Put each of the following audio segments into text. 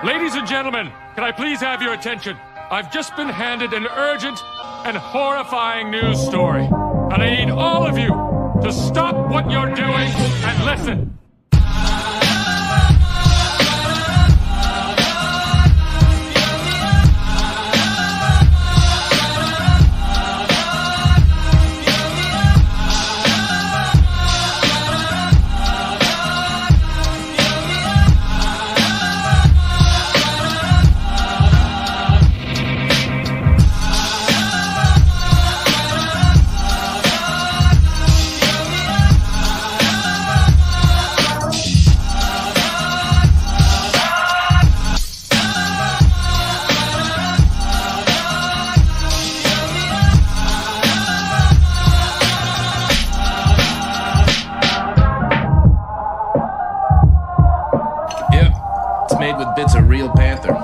Ladies and gentlemen, can I please have your attention? I've just been handed an urgent and horrifying news story. And I need all of you to stop what you're doing and listen. Bits of real panther,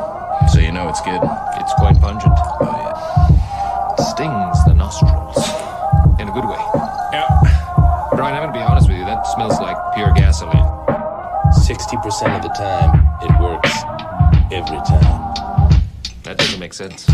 so you know it's good. It's quite pungent. Oh, yeah. Stings the nostrils. In a good way. Yeah. Brian, I'm going to be honest with you, that smells like pure gasoline. 60% of the time, it works. Every time. That doesn't make sense.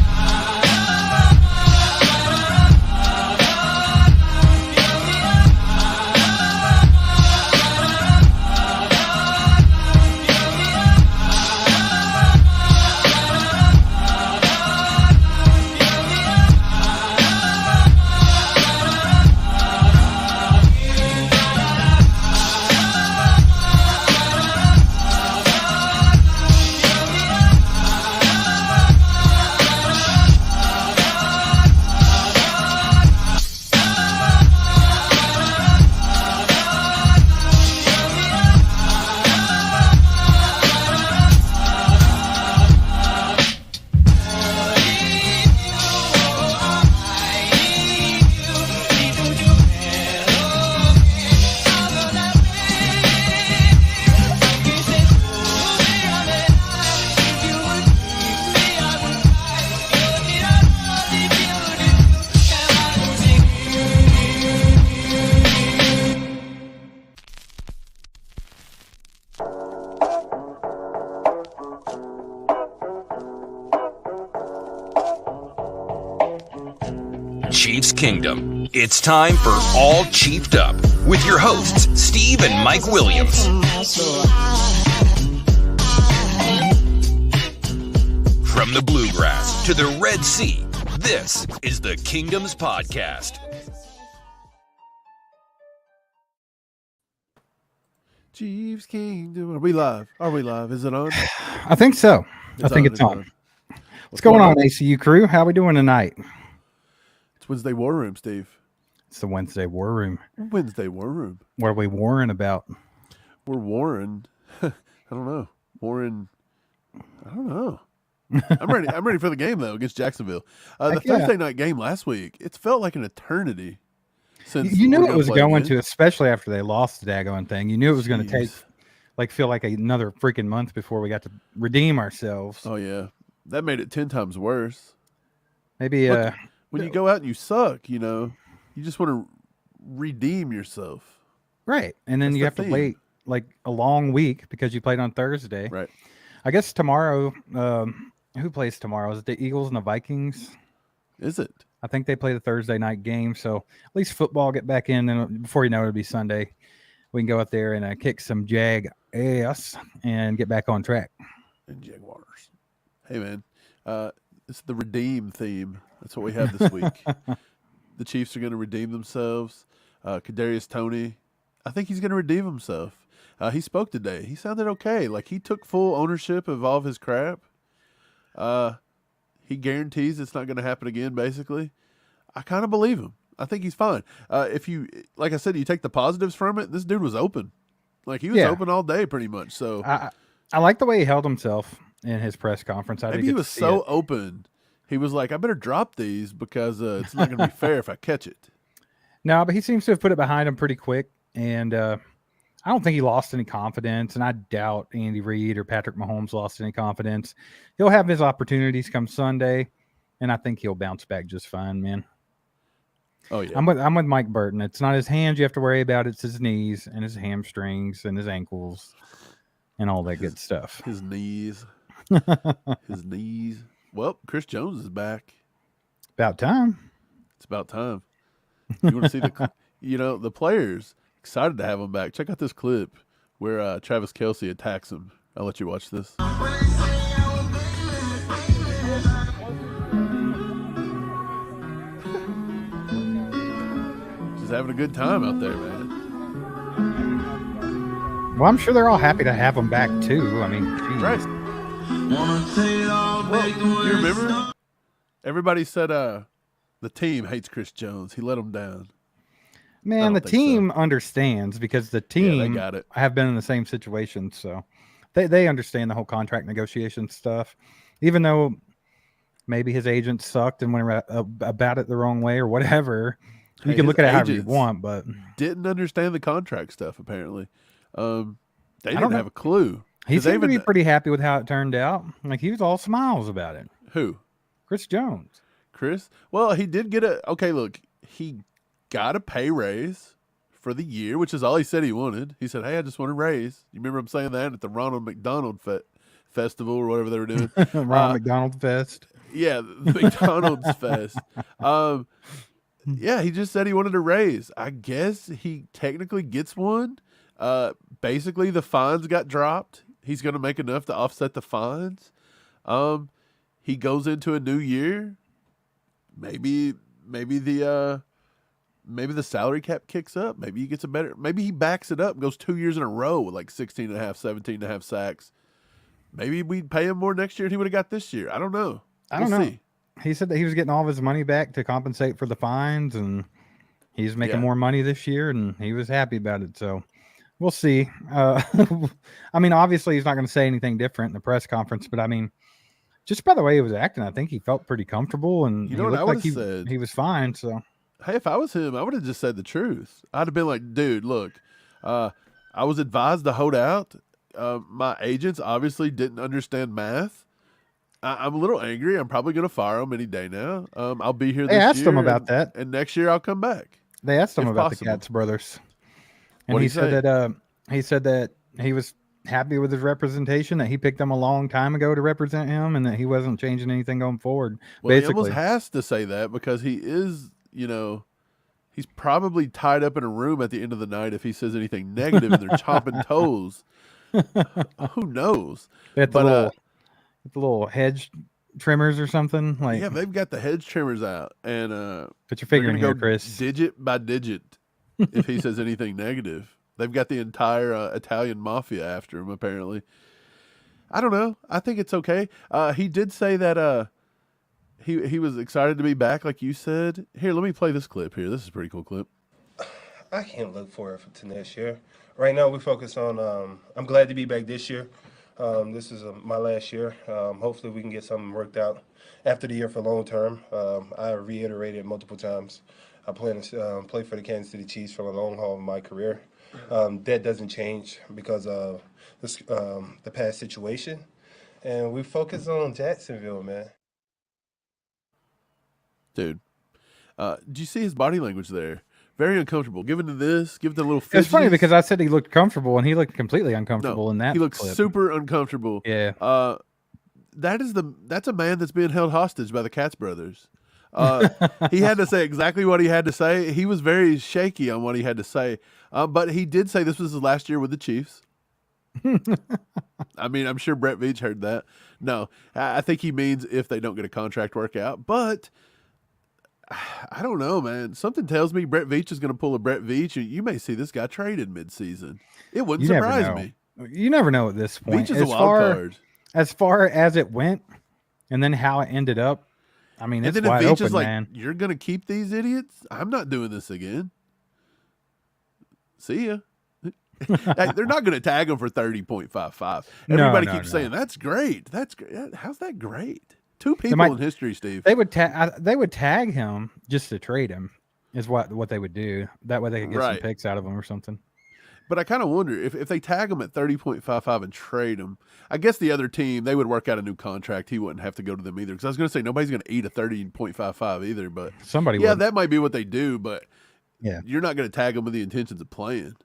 Chiefs Kingdom. It's time for All Chiefed Up with your hosts, Steve and Mike Williams. From the Bluegrass to the Red Sea, this is the Kingdoms Podcast. Chiefs Kingdom. Are we live? Is it on? I think so. I think it's on. What's going on, ACU crew? How we doing tonight? It's Wednesday War Room, Steve. It's the Wednesday War Room. Wednesday War Room. What are we warring about? We're warring. I don't know. Warring. I don't know. I'm ready. I'm ready for the game though against Jacksonville. The Thursday night game last week. It felt like an eternity. Since you knew it was going to, especially after they lost the daggone thing. You knew it was going to feel like another freaking month before we got to redeem ourselves. Oh yeah, that made it 10 times worse. Maybe. When you go out and you suck, you just want to redeem yourself. Right. And then you have to wait like a long week because you played on Thursday. Right. I guess tomorrow, who plays tomorrow? Is it the Eagles and the Vikings? Is it? I think they play the Thursday night game. So at least football get back in. And before you know it, it'll be Sunday. We can go out there and kick some Jag ass and get back on track. And Jaguars. Hey, man. It's the redeem theme. That's what we have this week. The Chiefs are going to redeem themselves. Kadarius Toney, I think he's going to redeem himself. He spoke today. He sounded okay. Like he took full ownership of all of his crap. He guarantees it's not going to happen again, basically. I kind of believe him. I think he's fine. If you, like I said, you take the positives from it, this dude was open. Like he was open all day pretty much. So I like the way he held himself in his press conference. Maybe he was so open. He was like, I better drop these because it's not going to be fair if I catch it. No, but he seems to have put it behind him pretty quick. And I don't think he lost any confidence. And I doubt Andy Reid or Patrick Mahomes lost any confidence. He'll have his opportunities come Sunday. And I think he'll bounce back just fine, man. Oh, yeah. I'm with Mike Burton. It's not his hands you have to worry about. It's his knees and his hamstrings and his ankles and all that good stuff. His knees. His knees. Well, Chris Jones is back. About time. It's about time. You want to see the players excited to have him back. Check out this clip where Travis Kelce attacks him. I'll let you watch this. Just having a good time out there, man. Well, I'm sure they're all happy to have him back too. I mean, geez. Right. Well, you remember? Everybody said the team hates Chris Jones. He let them down. Man, the team understands because the team they got it. have been in the same situation, so they understand the whole contract negotiation stuff. Even though maybe his agent sucked and went about it the wrong way or whatever, you can look at it however you want. But didn't understand the contract stuff. Apparently, they didn't have a clue. He seemed to be pretty happy with how it turned out. Like he was all smiles about it. Who? Chris Jones. Chris? Well, he did get he got a pay raise for the year, which is all he said he wanted. He said, "Hey, I just want a raise." You remember him saying that at the Ronald McDonald Festival or whatever they were doing? Ronald McDonald Fest. Yeah, the McDonald's Fest. Yeah, he just said he wanted a raise. I guess he technically gets one. Basically, the fines got dropped. He's going to make enough to offset the fines. He goes into a new year. Maybe the salary cap kicks up. Maybe he gets maybe he backs it up and goes 2 years in a row with like 16.5, 17.5 sacks. Maybe we'd pay him more next year than he would have got this year. I don't know. I don't know. See. He said that he was getting all of his money back to compensate for the fines, and he's making more money this year, and he was happy about it. So we'll see. I mean, obviously he's not going to say anything different in the press conference, but I mean, just by the way he was acting, I think he felt pretty comfortable, and you know what I would have said? He was fine. So, hey, if I was him, I would have just said the truth. I'd have been like, dude, look, I was advised to hold out. My agents obviously didn't understand math. I'm a little angry. I'm probably going to fire him any day now. I'll be here this year. They asked him about that. And next year I'll come back. They asked him about the Katz brothers. And he said that he was happy with his representation, that he picked them a long time ago to represent him, and that he wasn't changing anything going forward. Well, he almost has to say that because he is, he's probably tied up in a room at the end of the night if he says anything negative and they're chopping toes. Who knows? The little hedge trimmers or something. Like, yeah, they've got the hedge trimmers out, and put your finger in here, Chris. Digit by digit, if he says anything negative, they've got the entire Italian mafia after him. Apparently, I don't know. I think it's okay. He did say that he was excited to be back, like you said. Here, let me play this clip. Here, this is a pretty cool clip. I can't look forward to next year. Right now, we focus on. I'm glad to be back this year. This is my last year. Hopefully we can get something worked out after the year for long term. I reiterated multiple times. I plan to play for the Kansas City Chiefs for the long haul of my career. That doesn't change because of this, the past situation. And we focus on Jacksonville, man. Dude, did you see his body language there? Very uncomfortable. Give it to this. Give it a little fidgety. It's funny because I said he looked comfortable, and he looked completely uncomfortable in that. He looked clip. super uncomfortable. Yeah. That's a man that's being held hostage by the Katz brothers. He had to say exactly what he had to say. He was very shaky on what he had to say, but he did say this was his last year with the Chiefs. I mean, I'm sure Brett Veach heard that. No, I think he means if they don't get a contract work out, but I don't know, man. Something tells me Brett Veach is going to pull a Brett Veach, and you may see this guy traded midseason. It wouldn't surprise me. You never know at this point. Veach is a wild card. As far as it went, and then how it ended up, I mean, it's wide open, man. You're going to keep these idiots? I'm not doing this again. See ya. They're not going to tag him for 30.55. Everybody keeps saying, that's great. That's great. How's that great? Two people in history, Steve. They would tag him just to trade him, is what they would do. That way they could get some picks out of him or something. But I kind of wonder if they tag him at 30.55 and trade him, I guess the other team, they would work out a new contract. He wouldn't have to go to them either. Because I was going to say nobody's going to eat a 30.55 either. But somebody would. That might be what they do. But you're not going to tag him with the intentions of playing.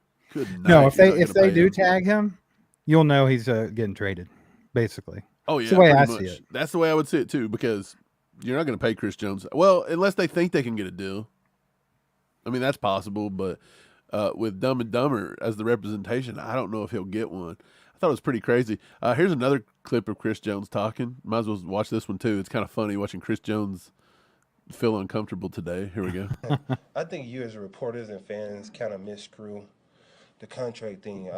No, if they do tag him, you'll know he's getting traded, basically. Oh yeah, the way I pretty see much. it. That's the way I would see it too, because you're not going to pay Chris Jones. Well, unless they think they can get a deal. I mean, that's possible, but with Dumb and Dumber as the representation, I don't know if he'll get one. I thought it was pretty crazy. Here's another clip of Chris Jones talking. Might as well watch this one too. It's kind of funny watching Chris Jones feel uncomfortable today. Here we go. I think you as reporters and fans kind of misscrew the contract thing.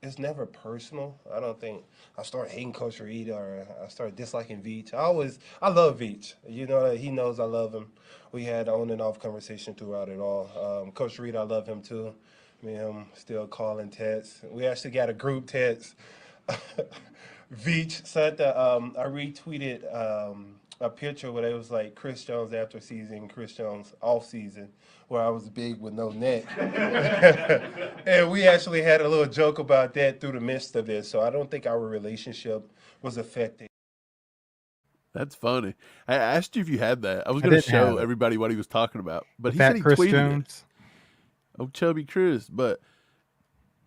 It's never personal. I don't think I start hating Coach Reed or I start disliking Veach. I love Veach. You know, he knows I love him. We had on and off conversation throughout it all. Coach Reed, I love him too. Me and him still calling texts. We actually got a group text. Veach said that I retweeted a picture where it was like Chris Jones after season, Chris Jones off season, where I was big with no neck. And we actually had a little joke about that through the midst of this. So I don't think our relationship was affected. That's funny. I asked you if you had that. I was going to show everybody what he was talking about, but he said he Chris tweeted Jones. it. Oh, chubby Chris. But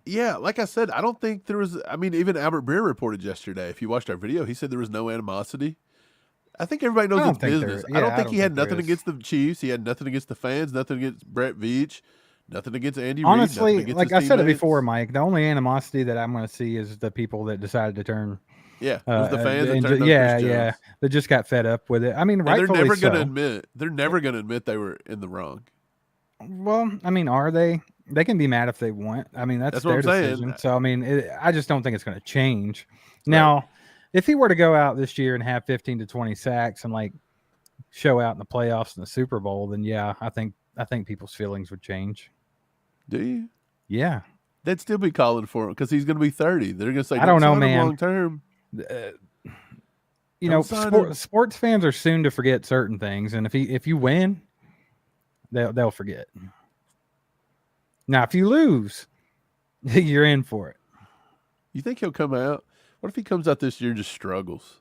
yeah, like I said, I don't think there was. I mean, even Albert Breer reported yesterday. If you watched our video, he said there was no animosity. I think everybody knows it's business. I don't think he had nothing against the Chiefs. He had nothing against the fans, nothing against Brett Veach, nothing against Andy Reid. Honestly, like I said it teammates. before, Mike, the only animosity that I'm going to see is the people that decided to turn. Yeah, it was the fans that turned on Chris Jones. They just got fed up with it. I mean, And rightfully they're never so. going to admit. They're never going to admit they were in the wrong. Well, I mean, are they? They can be mad if they want. I mean, that's their what I'm decision. saying. So, I mean, I just don't think it's going to change. Now, if he were to go out this year and have 15 to 20 sacks and like show out in the playoffs and the Super Bowl, then yeah, I think people's feelings would change. Do you? Yeah, they'd still be calling for him because he's going to be 30. They're going to say, I don't know, man. Long term. You know, sports fans are soon to forget certain things, and if you win, they'll forget. Now, if you lose, you're in for it. You think he'll come out? What if he comes out this year and just struggles?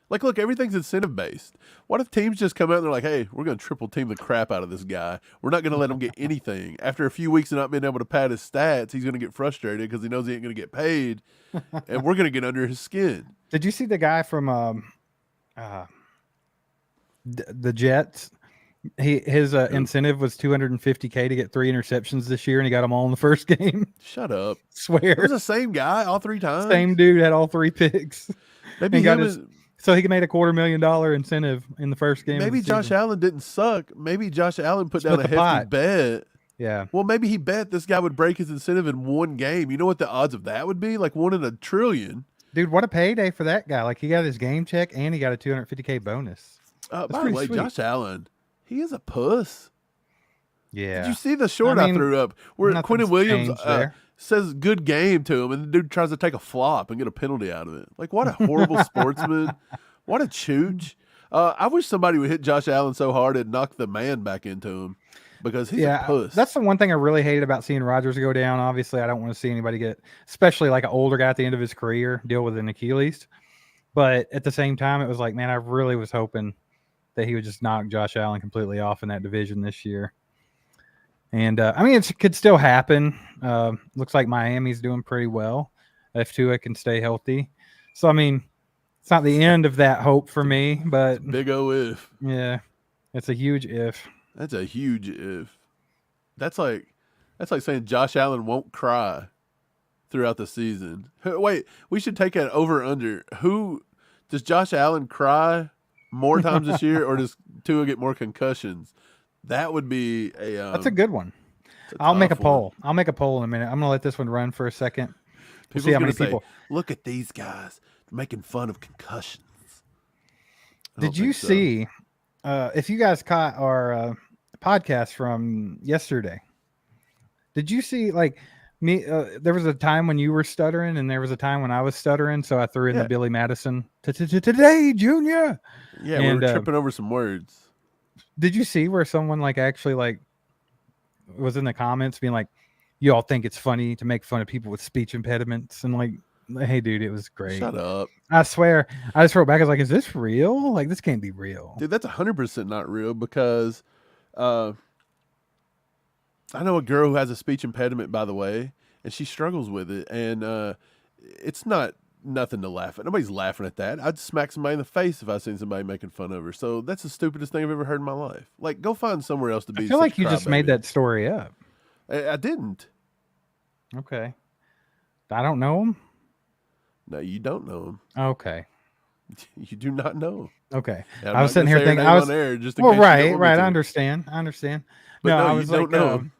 Like, look, everything's incentive based. What if teams just come out and they're like, hey, we're going to triple team the crap out of this guy. We're not going to let him get anything. After a few weeks of not being able to pad his stats, he's going to get frustrated because he knows he ain't going to get paid, and we're going to get under his skin. Did you see the guy from the Jets? His incentive was $250K to get 3 interceptions this year, and he got them all in the first game. Shut up! Swear, it was the same guy all 3 times. Same dude had all 3 picks. Maybe so he made a $250,000 incentive in the first game. Maybe Josh Allen didn't suck. Maybe Josh Allen put down a hefty bet. Yeah. Well, maybe he bet this guy would break his incentive in one game. You know what the odds of that would be? Like 1 in a trillion. Dude, what a payday for that guy. Like, he got his game check and he got a $250K bonus. By the way, sweet. Josh Allen, he is a puss. Yeah. Did you see the short I threw up where Quentin Williams says good game to him and the dude tries to take a flop and get a penalty out of it? Like, what a horrible sportsman. What a chooch. I wish somebody would hit Josh Allen so hard it'd knock the man back into him because he's a puss. That's the one thing I really hated about seeing Rodgers go down. Obviously, I don't want to see anybody get, especially like an older guy at the end of his career, deal with an Achilles. But at the same time, it was like, man, I really was hoping that he would just knock Josh Allen completely off in that division this year. And, I mean, it could still happen. Looks like Miami's doing pretty well if Tua can stay healthy. So, I mean, it's not the end of that hope for me, but big O if. Yeah, it's a huge if. That's a huge if. That's like saying Josh Allen won't cry throughout the season. Wait, we should take an over/under. Who does Josh Allen cry more times this year, or does Tua get more concussions? That would be a. That's a good one. I'll make a poll. I'll make a poll in a minute. I'm gonna let this one run for a second. We'll see how many people. Look at these guys making fun of concussions. Did you see? If you guys caught our podcast from yesterday, did you see like me? There was a time when you were stuttering, and there was a time when I was stuttering. So I threw in the Billy Madison today, Junior. Yeah, we were tripping over some words. Did you see where someone like actually like was in the comments being like, "You all think it's funny to make fun of people with speech impediments?" And like, hey, dude, it was great. Shut up. I swear. I just wrote back. I was like, is this real? Like, this can't be real. Dude, that's 100% not real because I know a girl who has a speech impediment, by the way, and she struggles with it. And it's not nothing to laugh at. Nobody's laughing at that. I'd smack somebody in the face if I seen somebody making fun of her. So that's the stupidest thing I've ever heard in my life. Like, go find somewhere else to be. I feel like you just made that story up. I didn't. Okay. I don't know him? No, you don't know him. Okay. You do not know him. Okay. Yeah, I was sitting here thinking, on air just in well, case you don't want me right. to. I understand. But No, no, I you was don't like, know him.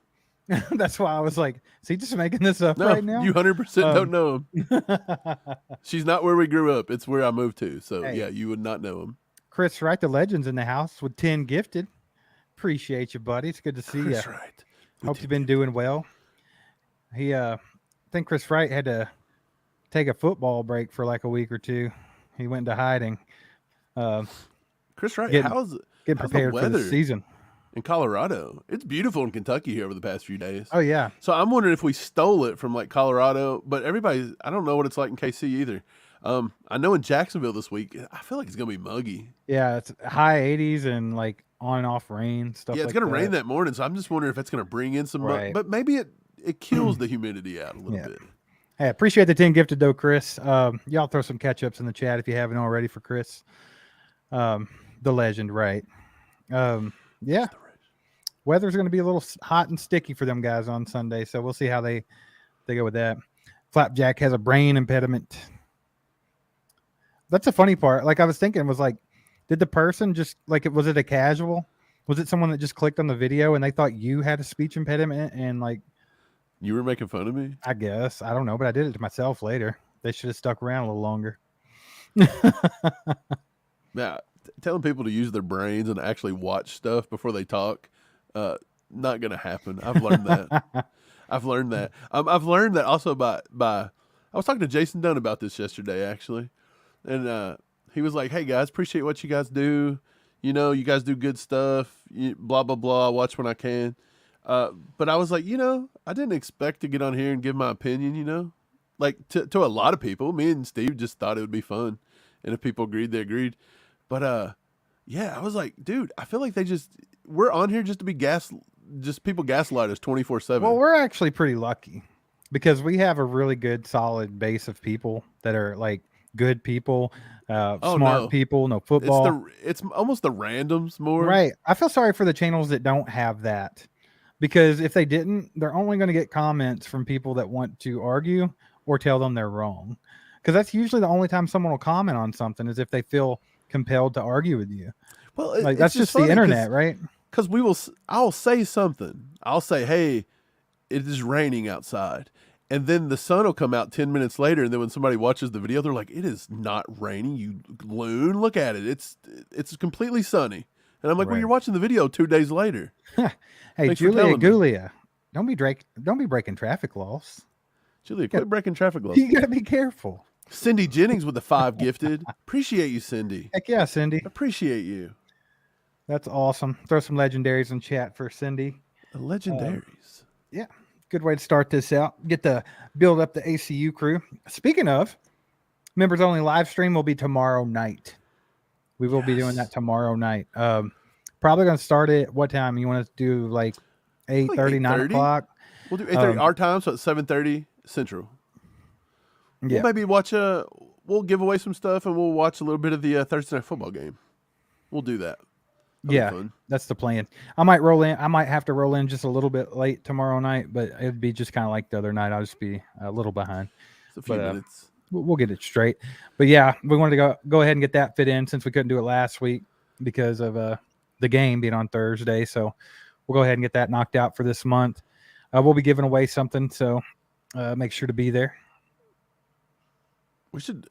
that's why I was like, is he just making this up No, right now? you 100% don't know him. She's not where we grew up. It's where I moved to. So, Hey. yeah, you would not know him. Chris Wright, the legend's in the house with 10 gifted. Appreciate you, buddy. It's good to see you. Chris Wright. Hope you've been doing well. I think Chris Wright had to take a football break for like a week or two. He went into hiding. Chris Wright, getting how's prepared the for the weather season. in Colorado? It's beautiful in Kentucky here over the past few days. Oh, yeah. So I'm wondering if we stole it from like Colorado, but I don't know what it's like in KC either. I know in Jacksonville this week, I feel like it's going to be muggy. Yeah, it's high 80s and like on and off rain, stuff Yeah, it's like going to rain that morning, so I'm just wondering if it's going to bring in some Right. but maybe it kills the humidity out a little Yeah. bit. Hey, appreciate the 10 gifted though, Chris. Y'all throw some catch-ups in the chat if you haven't already for Chris. The legend, right. Yeah. Weather's going to be a little hot and sticky for them guys on Sunday, so we'll see how they go with that. Flapjack has a brain impediment. That's the funny part. Like I was thinking was like, did the person just was it a casual? Was it someone that just clicked on the video and they thought you had a speech impediment and like You were making fun of me? I guess. I don't know, but I did it to myself later. They should have stuck around a little longer. Yeah, telling people to use their brains and actually watch stuff before they talk, not going to happen. I've learned that. I've learned that also by I was talking to Jason Dunn about this yesterday, actually. And he was like, hey, guys, appreciate what you guys do. You know, you guys do good stuff, blah, blah, blah. I watch when I can. But I was like, I didn't expect to get on here and give my opinion, Like, to a lot of people, me and Steve just thought it would be fun. And if people agreed, they agreed. But, yeah, I was like, dude, I feel like we're on here just to be people gaslight us 24/7. Well, we're actually pretty lucky because we have a really good, solid base of people that are like good people, smart people, no football. It's almost the randoms more. Right. I feel sorry for the channels that don't have that because if they didn't, they're only going to get comments from people that want to argue or tell them they're wrong. Because that's usually the only time someone will comment on something is if they feel compelled to argue with you. Well, like that's just the internet, right? Because I'll say something. I'll say, hey, it is raining outside. And then the sun will come out 10 minutes later. And then when somebody watches the video, they're like, it is not raining, you loon. Look at it. It's completely sunny. And I'm like, well, you're watching the video 2 days later. Hey, Thanks for telling me. Julia, don't be breaking traffic laws. Julia, quit breaking traffic laws. You got to be careful. Cindy Jennings with the 5 gifted. Appreciate you, Cindy. Heck yeah, Cindy. Appreciate you. That's awesome. Throw some legendaries in chat for Cindy. The legendaries. Yeah. Good way to start this out. Get to build up the ACU crew. Speaking of, members only live stream will be tomorrow night. We will be doing that tomorrow night. Probably going to start at what time? You want to do like 8:30, 9 o'clock? We'll do 8:30 our time, so it's 7:30 Central. Yeah. We'll maybe we'll give away some stuff and we'll watch a little bit of the Thursday night football game. We'll do that. Yeah, that's the plan. I might roll in. I might have to roll in just a little bit late tomorrow night, but it'd be just kind of like the other night. I'll just be a little behind. It's a few minutes. We'll get it straight. But yeah, we wanted to go ahead and get that fit in since we couldn't do it last week because of the game being on Thursday. So we'll go ahead and get that knocked out for this month. We'll be giving away something, so make sure to be there. We should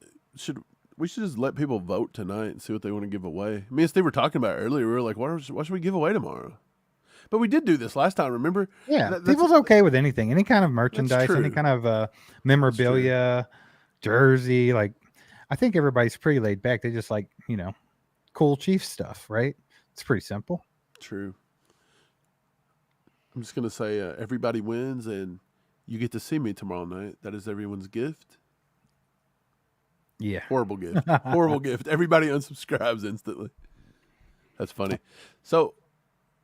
just let people vote tonight and see what they want to give away. Me and Steve were talking about it earlier. We were like, what should we give away tomorrow? But we did do this last time, remember? Yeah, people's okay with anything. Any kind of merchandise, any kind of memorabilia, jersey. Like, I think everybody's pretty laid back. They just like, cool Chiefs stuff, right? It's pretty simple. True. I'm just going to say everybody wins and you get to see me tomorrow night. That is everyone's gift. Yeah. Horrible gift. Horrible gift. Everybody unsubscribes instantly. That's funny. So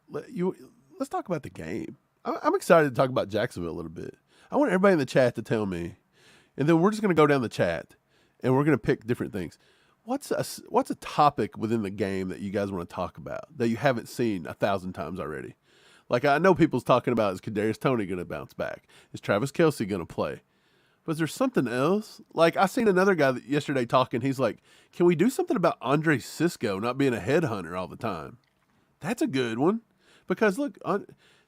let's talk about the game. I'm excited to talk about Jacksonville a little bit. I want everybody in the chat to tell me, and then we're just going to go down the chat, and we're going to pick different things. What's a topic within the game that you guys want to talk about that you haven't seen 1,000 times already? Like, I know people's talking about, is Kadarius Toney going to bounce back? Is Travis Kelce going to play? But is there something else? Like, I seen another guy yesterday talking. He's like, can we do something about Andre Cisco not being a headhunter all the time? That's a good one. Because, look,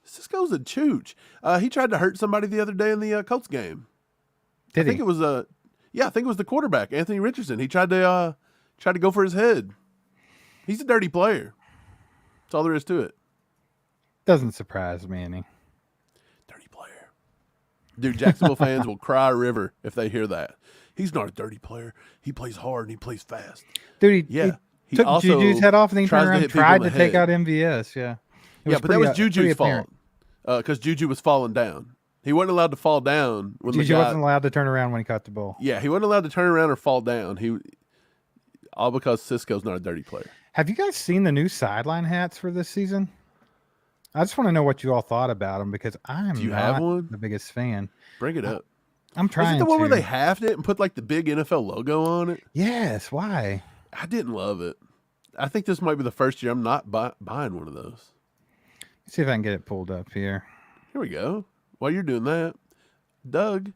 Cisco's a chooch. He tried to hurt somebody the other day in the Colts game. I think it was the quarterback, Anthony Richardson. He tried to go for his head. He's a dirty player. That's all there is to it. Doesn't surprise me any. Dirty player. Dude, Jacksonville fans will cry a river if they hear that. He's not a dirty player. He plays hard and he plays fast. Dude, he took also Juju's head off and then he turned around and tried to take head. out MVS. Yeah. But that was Juju's fault. Because Juju was falling down. He wasn't allowed to fall down. Juju wasn't allowed to turn around when he caught the ball. Yeah, he wasn't allowed to turn around or fall down. All because Cisco's not a dirty player. Have you guys seen the new sideline hats for this season? I just want to know what you all thought about them because I'm not the biggest fan. Bring it up. I'm trying. Is it the one where they halved it and put like the big NFL logo on it? Yes. Why? I didn't love it. I think this might be the first year I'm not buying one of those. Let's see if I can get it pulled up here. Here we go. While you're doing that, Doug,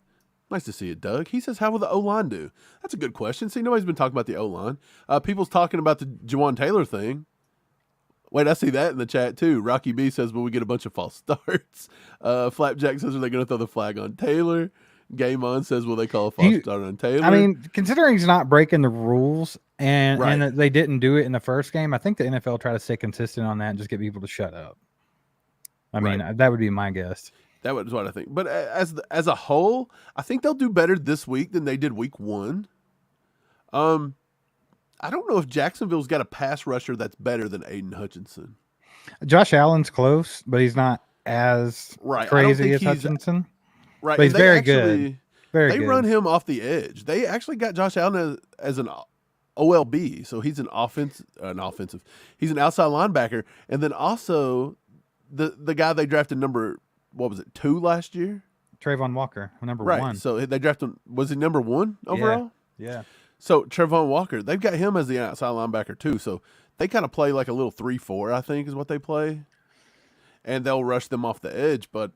nice to see you, Doug. He says, how will the O-line do? That's a good question. See, nobody's been talking about the O-line. People's talking about the Juwan Taylor thing. Wait, I see that in the chat too. Rocky B says, will we get a bunch of false starts? Flapjack says, are they going to throw the flag on Taylor? Game On says, will they call a false start on Taylor? I mean, considering he's not breaking the rules and that they didn't do it in the first game, I think the NFL try to stay consistent on that and just get people to shut up. I mean, that would be my guess. That was what I think. But as a whole, I think they'll do better this week than they did week 1. I don't know if Jacksonville's got a pass rusher that's better than Aiden Hutchinson. Josh Allen's close, but he's not as crazy as Hutchinson. Right. But he's very good. They run him off the edge. They actually got Josh Allen as an OLB, so he's an offensive. He's an outside linebacker. And then also the guy they drafted number, 2 last year? Trayvon Walker, number 1. Right. So they drafted him, was he number 1 overall? Yeah. So Trayvon Walker, they've got him as the outside linebacker too. So they kind of play like a little 3-4, I think, is what they play. And they'll rush them off the edge. But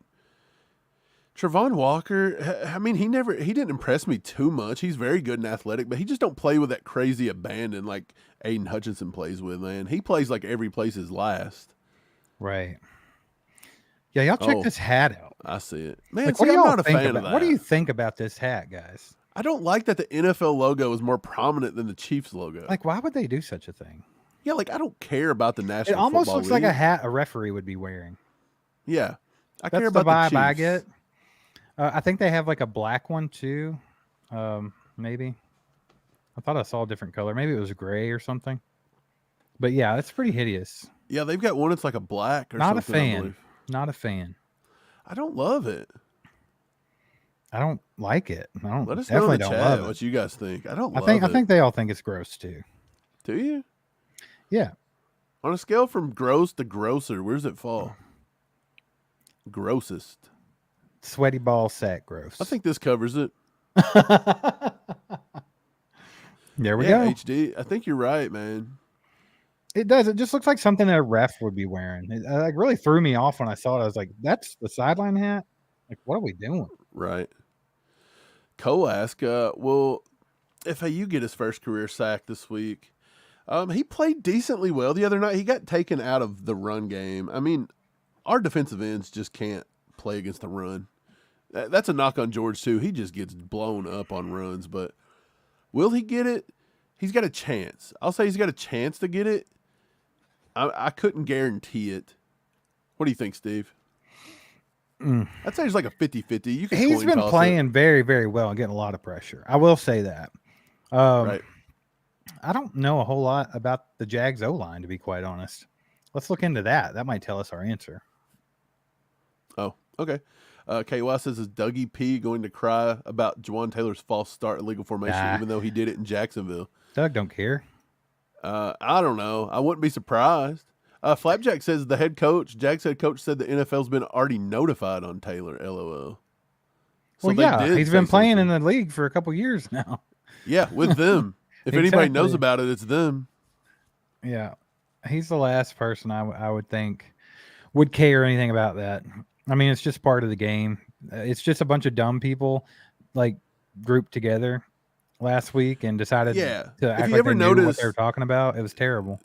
Trayvon Walker, I mean, he didn't impress me too much. He's very good and athletic, but he just don't play with that crazy abandon like Aiden Hutchinson plays with, man. He plays like every place is last. Right. Yeah, y'all check this hat out. I see it. Man, like, I'm not a fan of that. What do you think about this hat, guys? I don't like that the NFL logo is more prominent than the Chiefs logo. Like, why would they do such a thing? Yeah, like, I don't care about the National It almost Football looks League. like a hat a referee would be wearing. Yeah. That's care about the vibe the Chiefs. I get. I think they have like a black one too. Maybe. I thought I saw a different color. Maybe it was gray or something. But yeah, it's pretty hideous. Yeah, they've got one that's like a black or Not something. a fan. Not a fan. I don't love it. I don't like it. I don't. Let us know in the don't chat love it. what you guys think. I don't love I it. think they all think it's gross too. Do you? Yeah. On a scale from gross to grosser, where's it fall? Grossest. Sweaty ball sack gross. I think this covers it. There we go. HD. I think you're right, man. It does. It just looks like something that a ref would be wearing. It like really threw me off when I saw it. I was like, "That's the sideline hat." Like, what are we doing? Right. Cole asked, will FAU get his first career sack this week? He played decently well the other night. He got taken out of the run game. I mean, our defensive ends just can't play against the run. That's a knock on George, too. He just gets blown up on runs. But will he get it? He's got a chance. I'll say he's got a chance to get it. I couldn't guarantee it. What do you think, Steve? I'd say it's like a 50-50. He's been playing very, very well and getting a lot of pressure. I will say that. Right. I don't know a whole lot about the Jags O-line, to be quite honest. Let's look into that. That might tell us our answer. Oh, okay. KY says, is Dougie P going to cry about Juwan Taylor's false start illegal formation, even though he did it in Jacksonville? Doug don't care. I don't know. I wouldn't be surprised. Flapjack says the Jags head coach said the NFL's been already notified on Taylor, LOL. So Well, yeah, he's been playing in the league for a couple years now. Yeah, with them. If anybody knows Exactly. about it, it's them. Yeah, he's the last person I would think would care anything about that. I mean, it's just part of the game. It's just a bunch of dumb people like grouped together last week and decided Yeah. to If act you like ever they knew what they were notice, talking about. It was terrible.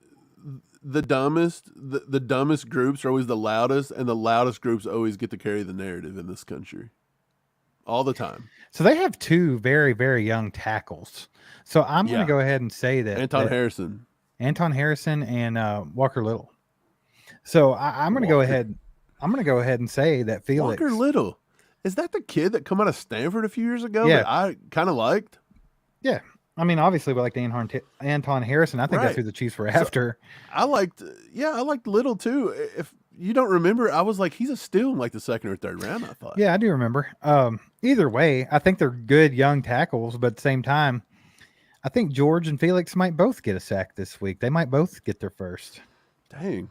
the dumbest groups are always the loudest, and the loudest groups always get to carry the narrative in this country. All the time. So they have two very, very young tackles. So I'm going Yeah. to go ahead and say that Anton Harrison. Anton Harrison and Walker Little. So I'm going to go ahead. I'm going to go ahead and say that Felix. Walker Little. Is that the kid that come out of Stanford a few years ago Yeah. that I kind of liked? Yeah. I mean, obviously, we like Anton Harrison. I think Right. that's who the Chiefs were after. I liked Little too. If you don't remember, I was like, he's a steal in like the second or third round, I thought. Yeah, I do remember. Either way, I think they're good young tackles, but at the same time, I think George and Felix might both get a sack this week. They might both get their first. Dang.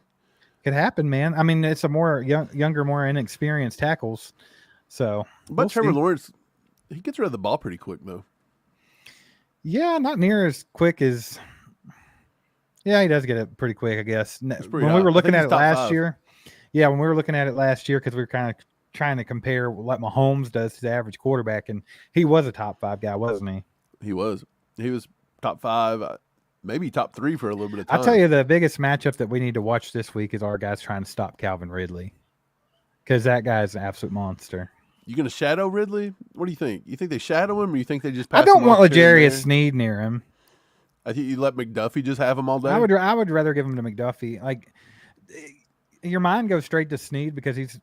Could happen, man. I mean, it's a more younger, more inexperienced tackles. So, But we'll Trevor see. Lawrence, he gets rid of the ball pretty quick though. Yeah, not near as quick as. Yeah, he does get it pretty quick, I guess. When pretty we hot. were I looking think at he's it top last 5. year, yeah, when we were looking at it last year, because we were kind of trying to compare what Mahomes does to the average quarterback, and he was a top 5 guy, wasn't he? He was top 5, maybe top 3 for a little bit of time. I'll tell you, the biggest matchup that we need to watch this week is our guys trying to stop Calvin Ridley, because that guy's an absolute monster. You going to shadow Ridley? What do you think? You think they shadow him, or you think they just pass I don't him want off here and L'Jarius there? Sneed near him. I think you let McDuffie just have him all day. I would rather give him to McDuffie. Like, your mind goes straight to Sneed because he's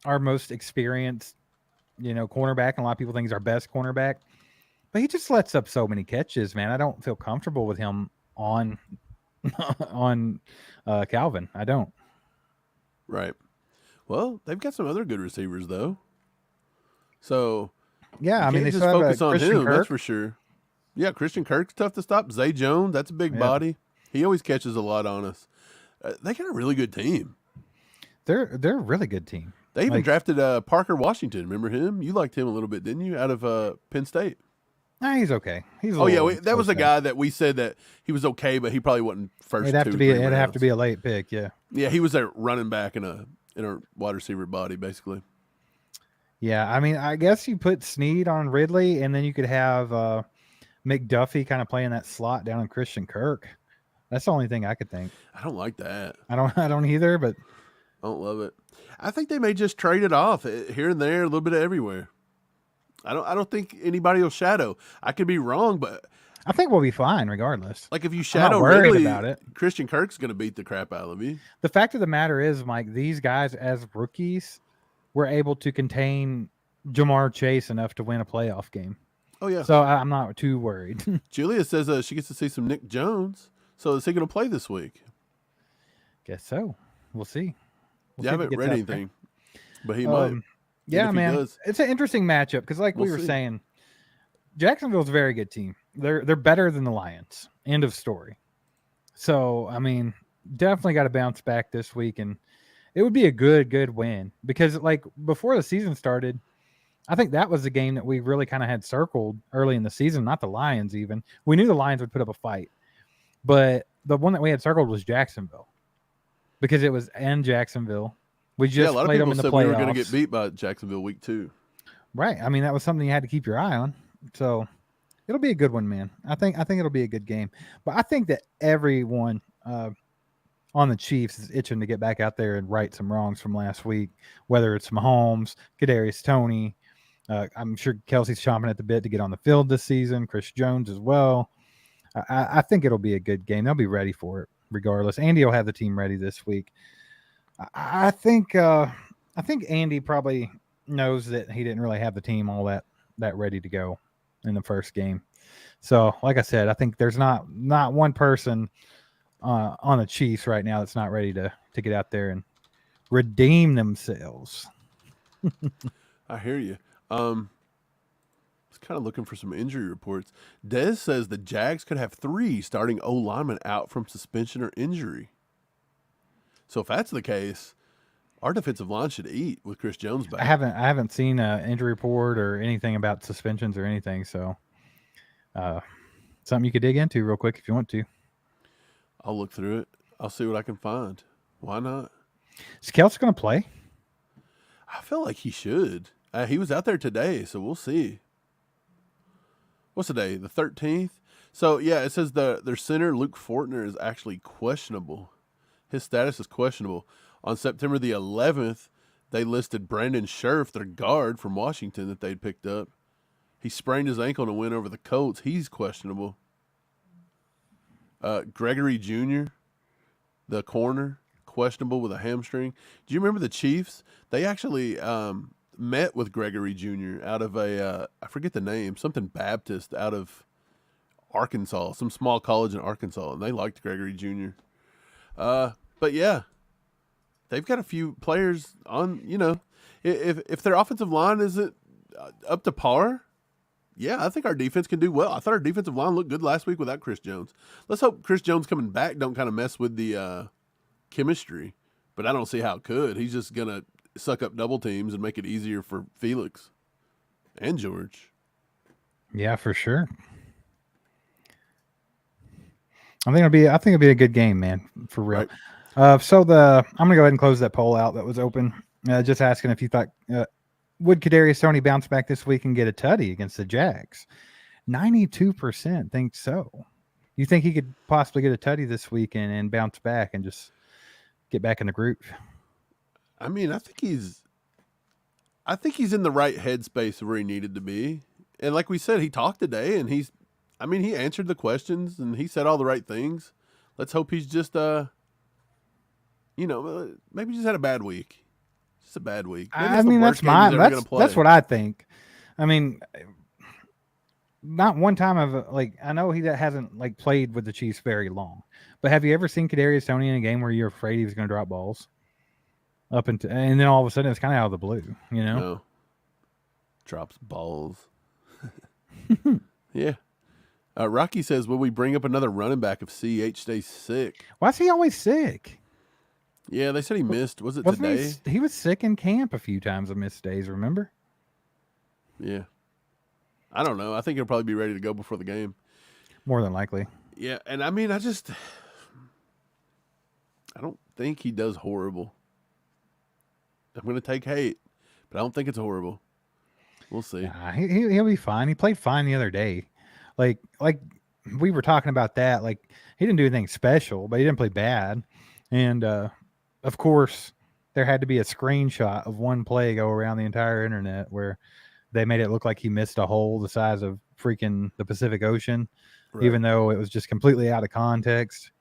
our most experienced, cornerback, and a lot of people think he's our best cornerback. But he just lets up so many catches, man. I don't feel comfortable with him on Calvin. I don't. Right. Well, they've got some other good receivers though. So Yeah, I mean, they just still have focus on Christian him. Kirk. That's for sure. Yeah, Christian Kirk's tough to stop. Zay Jones, that's a big body. He always catches a lot on us. They got a really good team. They're a really good team. They even drafted Parker Washington. Remember him? You liked him a little bit, didn't you? Out of Penn State. Nah, he's okay. He's That was a guy that we said that he was okay, but he probably wasn't first. It'd have to be a late pick. Yeah. Yeah, he was a running back in a wide receiver body, basically. Yeah, I mean, I guess you put Sneed on Ridley, and then you could have McDuffie kind of playing that slot down in Christian Kirk. That's the only thing I could think. I don't like that. I don't either, but I don't love it. I think they may just trade it off here and there, a little bit of everywhere. I don't think anybody will shadow. I could be wrong, but I think we'll be fine regardless. like if you I'm shadow not worried Ridley, about it. Christian Kirk's going to beat the crap out of you. The fact of the matter is, Mike, these guys as rookies were able to contain Jamar Chase enough to win a playoff game. Oh yeah. So I'm not too worried. Julia says she gets to see some Nick Jones. So is he going to play this week? Guess so. We'll see. I haven't read anything, but he might. Yeah, if he man, does. it's an interesting matchup because, like we We'll were see. saying, Jacksonville's a very good team. They're better than the Lions. End of story. So, I mean, definitely got to bounce back this week, and it would be a good win because, like, before the season started, I think that was the game that we really kind of had circled early in the season. Not the Lions, even. We knew the Lions would put up a fight, but the one that we had circled was Jacksonville because it was in Jacksonville. We just a lot of played them people in the said playoffs. we were going to get beat by Jacksonville week 2. Right. I mean, that was something you had to keep your eye on. So it'll be a good one, man. I think it'll be a good game. But I think that everyone on the Chiefs is itching to get back out there and right some wrongs from last week, whether it's Mahomes, Kadarius Toney. I'm sure Kelsey's chomping at the bit to get on the field this season. Chris Jones as well. I think it'll be a good game. They'll be ready for it regardless. Andy will have the team ready this week. I think Andy probably knows that he didn't really have the team all that ready to go in the first game. So, like I said, I think there's not one person on the Chiefs right now that's not ready to get out there and redeem themselves. I hear you. I was kind of looking for some injury reports. Dez says the Jags could have 3 starting O linemen out from suspension or injury. So if that's the case, our defensive line should eat with Chris Jones back. I haven't seen an injury report or anything about suspensions or anything. So, Something you could dig into real quick if you want to. I'll look through it. I'll see what I can find. Why not? Is Kelce going to play? I feel like he should. He was out there today, so we'll see. What's the day? The 13th? So, yeah, it says their center, Luke Fortner, is actually questionable. His status is questionable. On September the 11th, they listed Brandon Scherf, their guard from Washington that they'd picked up. He sprained his ankle in a win over the Colts. He's questionable. Gregory Jr., the corner, questionable with a hamstring. Do you remember the Chiefs? They actually met with Gregory Jr. out of I forget the name, something Baptist out of Arkansas, some small college in Arkansas, and they liked Gregory Jr. But yeah, they've got a few players on, if their offensive line isn't up to par, yeah, I think our defense can do well. I thought our defensive line looked good last week without Chris Jones. Let's hope Chris Jones coming back don't kind of mess with the chemistry, but I don't see how it could. He's just going to suck up double teams and make it easier for Felix and George. Yeah, for sure. I think it'll be a good game, man, for real. Right. I'm gonna go ahead and close that poll out that was open. Just asking if you thought would Kadarius Toney bounce back this week and get a tutty against the Jags? 92% think so. You think he could possibly get a tutty this week and bounce back and just get back in the group? I mean, I think he's in the right headspace where he needed to be. And like we said, he talked today, and he answered the questions and he said all the right things. Let's hope he's just, maybe just had a bad week. Just a bad week. That's what I think. I mean, not one time I know he hasn't played with the Chiefs very long, but have you ever seen Kadarius Toney in a game where you're afraid he was going to drop balls and then all of a sudden it's kind of out of the blue, No. Drops balls. Yeah. Rocky says, will we bring up another running back if CH stays sick? Why is he always sick? Yeah, they said he missed. Wasn't today? He was sick in camp a few times on missed days, remember? Yeah. I don't know. I think he'll probably be ready to go before the game. More than likely. Yeah, and I don't think he does horrible. I'm going to take hate, but I don't think it's horrible. We'll see. Nah, he'll be fine. He played fine the other day. Like we were talking about that. Like, he didn't do anything special, but he didn't play bad. And, of course, there had to be a screenshot of one play go around the entire internet where they made it look like he missed a hole the size of freaking the Pacific Ocean, right, even though it was just completely out of context.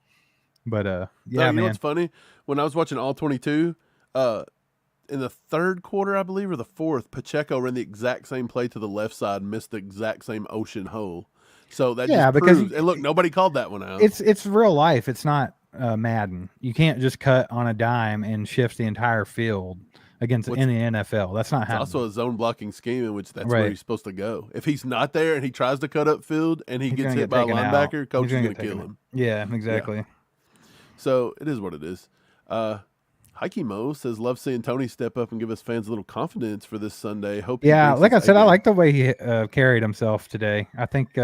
But, yeah, you know what's funny? When I was watching All 22, in the third quarter, I believe, or the fourth, Pacheco ran the exact same play to the left side, missed the exact same ocean hole. So that just proves, and look, nobody called that one out. It's real life. It's not Madden. You can't just cut on a dime and shift the entire field in the NFL. That's not happening. It's also a zone blocking scheme in which that's where he's supposed to go. If he's not there and he tries to cut up field and he gets hit by a linebacker, coach is going to kill him. Yeah, exactly. Yeah. So it is what it is. Heike Mo says, love seeing Toney step up and give us fans a little confidence for this Sunday. Hope. Yeah, like I said, I like the way he carried himself today. I think,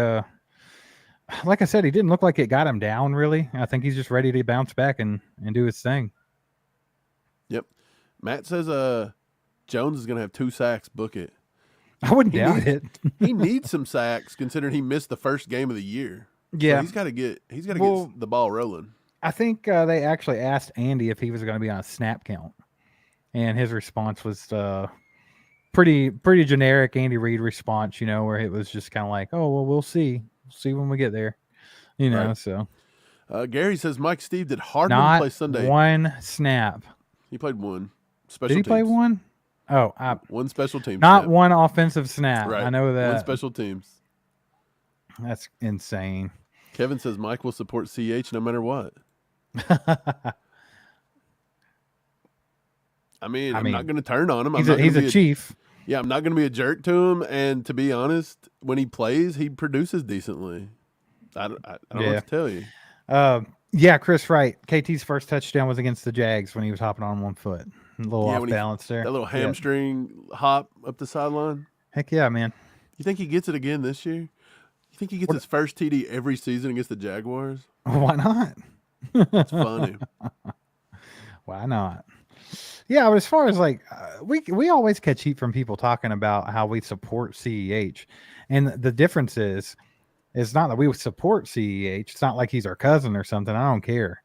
like I said, he didn't look like it got him down, really. I think he's just ready to bounce back and do his thing. Yep. Matt says Jones is going to have 2 sacks. Book it. I wouldn't doubt it. He needs some sacks considering he missed the first game of the year. Yeah. So he's got to get the ball rolling. I think they actually asked Andy if he was going to be on a snap count, and his response was pretty generic Andy Reid response, where it was just kind of like, oh, well, we'll see when we get there, Right. So Gary says Mike Steve did Hardman play Sunday? One snap. He played one. Did he play one? Oh, one special team. Not snap. one offensive snap. Right. I know that. One special teams. That's insane. Kevin says Mike will support CH no matter what. I'm not going to turn on him. He's a chief. Yeah, I'm not going to be a jerk to him. And to be honest, when he plays, he produces decently. I don't know what to tell you. Yeah, Chris, right. KT's first touchdown was against the Jags when he was hopping on one foot. A little off balance there. That little hamstring hop up the sideline. Heck yeah, man. You think he gets it again this year? You Think he gets his first TD every season against the Jaguars? Why not? It's funny. Why not? Yeah, but as far as like we always catch heat from people talking about how we support CEH, and the difference is it's not that we support CEH. It's not like he's our cousin or something. I don't care,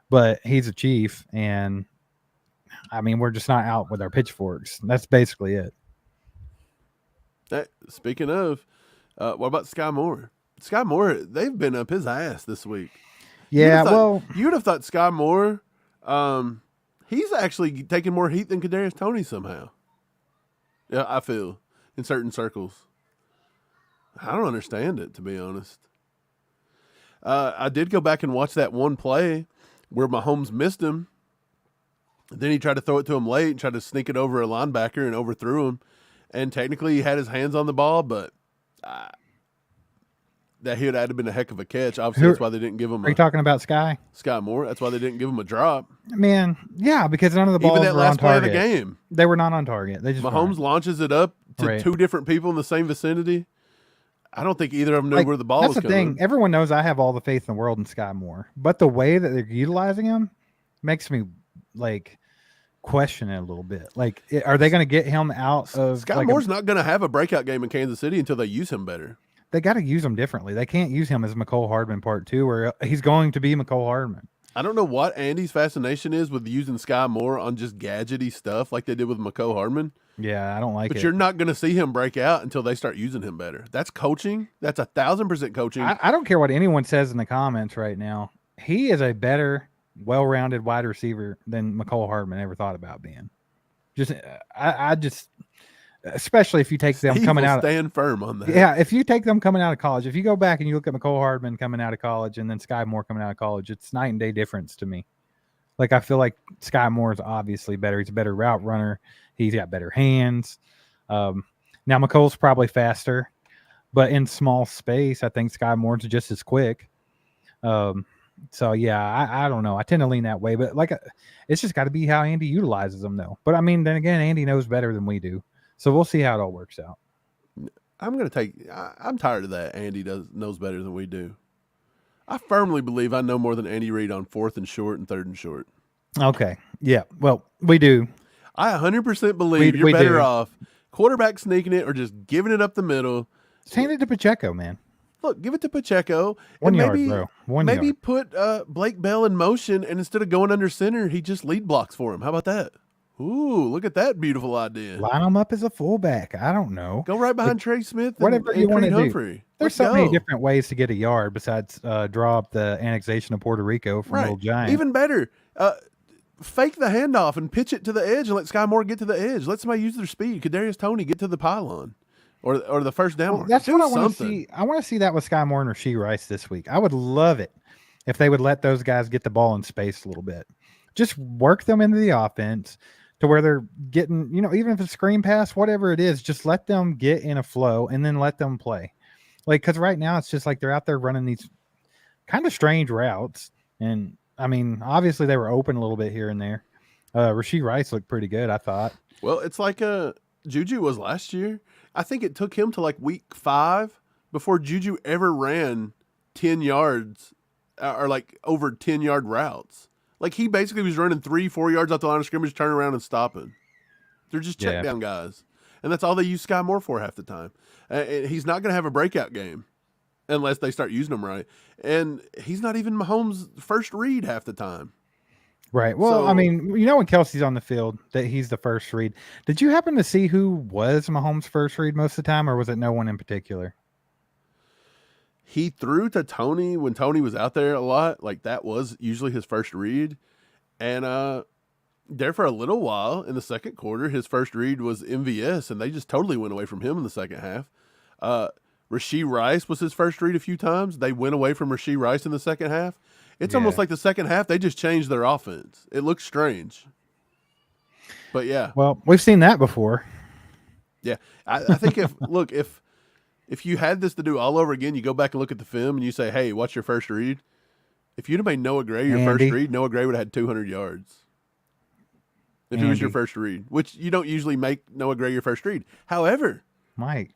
but he's a chief, and I mean we're just not out with our pitchforks. That's basically it. Speaking of, what about Sky Moore? Sky Moore, they've been up his ass this week. Yeah, you'd have thought Sky Moore, he's actually taking more heat than Kadarius Toney somehow. Yeah, I feel in certain circles. I don't understand it, to be honest. I did go back and watch that one play where Mahomes missed him. Then he tried to throw it to him late and tried to sneak it over a linebacker and overthrew him. And technically he had his hands on the ball, but that would have been a heck of a catch. Obviously, that's why they didn't give him. Are you talking about Sky Moore? That's why they didn't give him a drop. Man, yeah, because none of the balls even that were last on play target. of the game, they were not on target. They just Mahomes launches it up to two different people in the same vicinity. I don't think either of them knew where the ball was coming. That's the thing. Everyone knows I have all the faith in the world in Sky Moore, but the way that they're utilizing him makes me like question it a little bit. Like, are they going to get him out of? Sky Moore's not going to have a breakout game in Kansas City until they use him better. They got to use him differently. They can't use him as McCole Hardman part 2, where he's going to be McCole Hardman. I don't know what Andy's fascination is with using Sky Moore on just gadgety stuff like they did with McCole Hardman. Yeah, I don't like it. But you're not going to see him break out until they start using him better. That's coaching. That's 1,000% coaching. I don't care what anyone says in the comments right now. He is a better, well-rounded wide receiver than McCole Hardman ever thought about being. I just, especially if you take them coming out. Stand firm on that. Yeah, if you take them coming out of college, if you go back and you look at McCole Hardman coming out of college and then Sky Moore coming out of college, it's night and day difference to me. Like, I feel like Sky Moore is obviously better. He's a better route runner. He's got better hands. Now McCole's probably faster, but in small space, I think Sky Moore's just as quick. So yeah, I don't know. I tend to lean that way, but like, it's just got to be how Andy utilizes them, though. But I mean, then again, Andy knows better than we do, so we'll see how it all works out. I'm tired of that. Andy knows better than we do. I firmly believe I know more than Andy Reid on 4th and short and 3rd and short. Okay, yeah, well, we do. I 100% believe you're better off quarterback sneaking it or just giving it up the middle. Just hand it to Pacheco, man. Look, give it to Pacheco. One and yard, maybe, bro. One maybe yard. put Blake Bell in motion, and instead of going under center, he just lead blocks for him. How about that? Ooh, look at that beautiful idea. Line him up as a fullback. I don't know. Go right behind Trey Smith and, whatever you want to Humphrey. There's so many different ways to get a yard besides draw up the annexation of Puerto Rico from Little Giant. Even better, fake the handoff and pitch it to the edge and let Sky Moore get to the edge. Let somebody use their speed. Kadarius Toney get to the pylon or the first down. That's what I want to see. I want to see that with Sky Moore and Rashee Rice this week. I would love it if they would let those guys get the ball in space a little bit. Just work them into the offense to where they're getting, even if it's a screen pass, whatever it is, just let them get in a flow and then let them play. Like, because right now it's just like they're out there running these kind of strange routes. And I mean, obviously they were open a little bit here and there. Rashee Rice looked pretty good, I thought. Well, it's like Juju was last year. I think it took him to like week 5 before Juju ever ran 10 yards or like over 10-yard routes. Like, he basically was running 3-4 yards off the line of scrimmage, turning around and stopping. They're just check down guys. And that's all they use Sky Moore for half the time. He's not going to have a breakout game unless they start using him right. And he's not even Mahomes' first read half the time. Right. Well, I mean, when Kelsey's on the field, that he's the first read. Did you happen to see who was Mahomes' first read most of the time, or was it no one in particular? He threw to Toney when Toney was out there a lot. Like, that was usually his first read. And there for a little while in the second quarter, his first read was MVS, and they just totally went away from him in the second half. Rashee Rice was his first read a few times. They went away from Rashee Rice in the second half. It's almost like the second half, they just changed their offense. It looks strange. But, yeah. Well, we've seen that before. Yeah. I think if you had this to do all over again, you go back and look at the film and you say, hey, what's your first read? If you'd have made Noah Gray your first read, Noah Gray would have had 200 yards. If it was your first read, which you don't usually make Noah Gray your first read. However, Mike,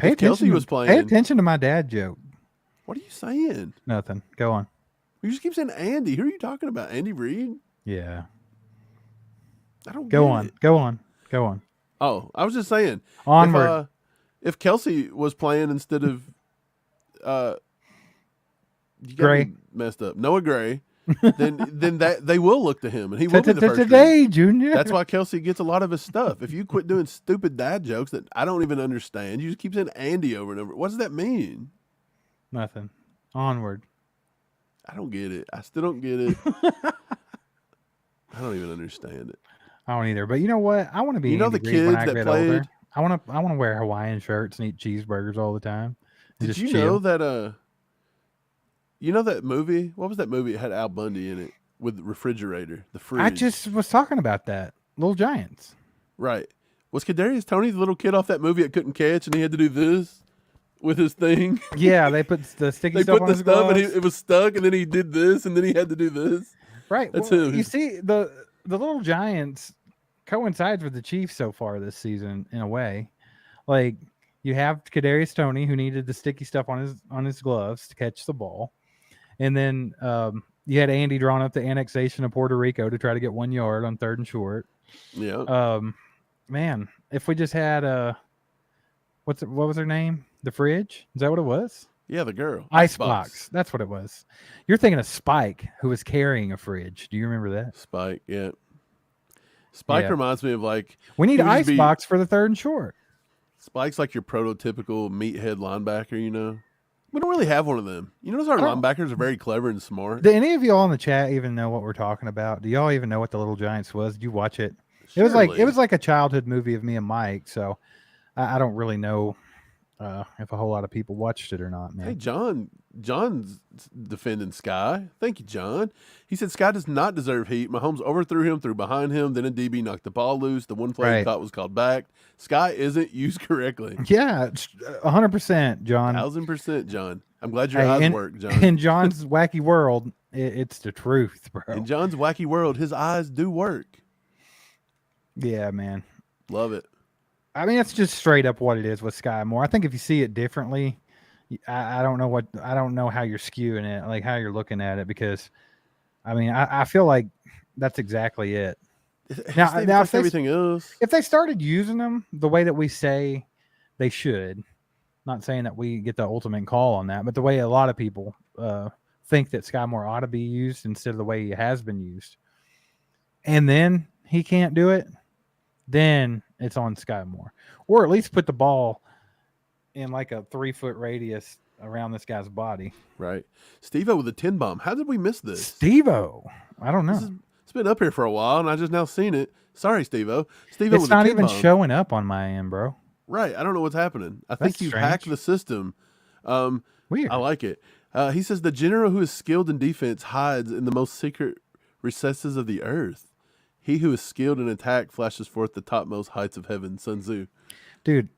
Pay If Kelsey attention. was Pay playing, attention to my dad joke. what are you saying? Nothing. Go on. You just keep saying Andy. Who are you talking about? Andy Reid? Yeah. I don't Go get on. it. Go on. Go on. Oh, I was just saying. Onward. If Kelsey was playing instead of you got Gray. me messed up. Noah Gray, then that they will look to him and he will be the first read. Today, Junior. That's why Kelsey gets a lot of his stuff. If you quit doing stupid dad jokes that I don't even understand, you just keep saying Andy over and over. What does that mean? Nothing. Onward. I don't get it. I still don't get it. I don't even understand it. I don't either. But you know what? I want to be. You know Andy the Reid when kids I that get played- older. I want to wear Hawaiian shirts and eat cheeseburgers all the time. And Did just you chill. know that? You know that movie? What was that movie? It had Al Bundy in it with the refrigerator, the fridge. I just was talking about that. Little Giants. Right. Was Kadarius Toney the little kid off that movie that couldn't catch and he had to do this with his thing? Yeah, they put the sticky They stuff put on the his stuff and gloves. it was stuck and then he did this and then he had to do this. Right. That's well, him. You see, the Little Giants coincides with the Chiefs so far this season in a way. Like you have Kadarius Toney who needed the sticky stuff on his gloves to catch the ball, and then you had Andy drawing up the annexation of Puerto Rico to try to get 1 yard on 3rd and short. Yeah. Man, if we just had what was her name? The Fridge? Is that what it was? Yeah, the girl. Icebox. That's what it was. You're thinking of Spike, who was carrying a fridge. Do you remember that? Spike, yeah. Spike Yeah. reminds me of like We need he would just be- Icebox for the 3rd and short. Spike's like your prototypical meathead linebacker, you know. We don't really have one of them. You notice our linebackers are very clever and smart. Do any of y'all in the chat even know what we're talking about? Do y'all even know what the Little Giants was? Did you watch it? It was like a childhood movie of me and Mike. So I don't really know if a whole lot of people watched it or not, man. Hey, John's defending Sky. Thank you, John. He said Sky does not deserve heat. Mahomes overthrew him, threw behind him, then a DB knocked the ball loose. The one play he Right. thought was called back. Sky isn't used correctly. Yeah, it's 100%, John. 1000%, John. I'm glad your Hey, eyes in, work, John. in John's wacky world, it's the truth, bro. In John's wacky world, his eyes do work. Yeah, man. Love it. I mean, it's just straight up what it is with Sky Moore. I think if you see it differently, I don't know how you're skewing it, like how you're looking at it, because I mean, I feel like that's exactly it. Now Now everything else. If they started using them the way that we say they should, not saying that we get the ultimate call on that, but the way a lot of people think that Sky Moore ought to be used instead of the way he has been used, and then he can't do it, then it's on Sky Moore. Or at least put the ball in like a 3-foot radius around this guy's body. Right. Steve-O with a 10 bomb. How did we miss this? Steve-O. I don't know. It's been up here for a while, and I just now seen it. Sorry, Steve-O. Steve-O It's with a not 10 even bomb. showing up on my end, bro. Right. I don't know what's happening. I That's think you've strange. hacked the system. Weird. I like it. He says the general who is skilled in defense hides in the most secret recesses of the earth. He who is skilled in attack flashes forth the topmost heights of heaven. Sun Tzu. Dude,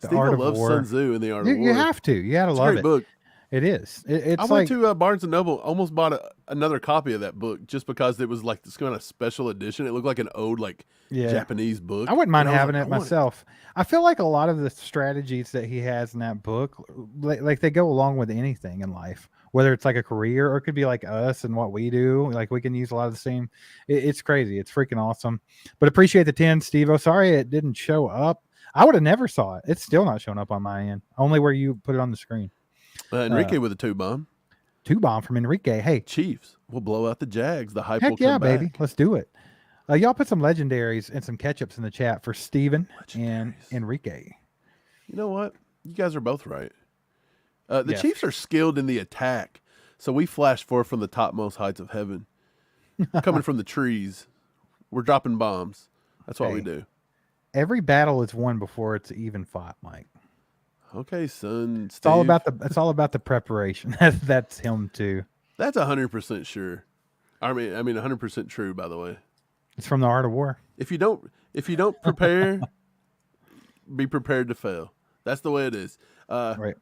the Steve Art of loves War. Sun Tzu and the Art of War. You have to. You gotta It's a love great it. book. It is. It's I like went to Barnes & Noble, almost bought another copy of that book just because it was like this kind of special edition. It looked like an old Japanese book. I wouldn't mind And I was having like, it I want myself. I feel like a lot of the strategies that he has in that book, like they go along with anything in life, whether it's like a career or it could be like us and what we do. Like we can use a lot of the same. It's crazy. It's freaking awesome. But appreciate the 10, Steve-O. Sorry it didn't show up. I would have never saw it. It's still not showing up on my end. Only where you put it on the screen. Enrique with a 2 bomb. 2 bomb from Enrique. Hey, Chiefs will blow out the Jags. The hype will heck come yeah, back. baby. Let's do it. Y'all put some legendaries and some ketchups in the chat for Steven and Enrique. You know what? You guys are both right. The Yes. Chiefs are skilled in the attack, so we flash forth from the topmost heights of heaven, coming from the trees. We're dropping bombs. That's what we Hey. do. Every battle is won before it's even fought, Mike. Okay, son. It's all about the preparation. That's him too. That's 100% sure. I mean 100% true. By the way, It's from the Art of War. if you don't prepare, be prepared to fail. That's the way it is. Right.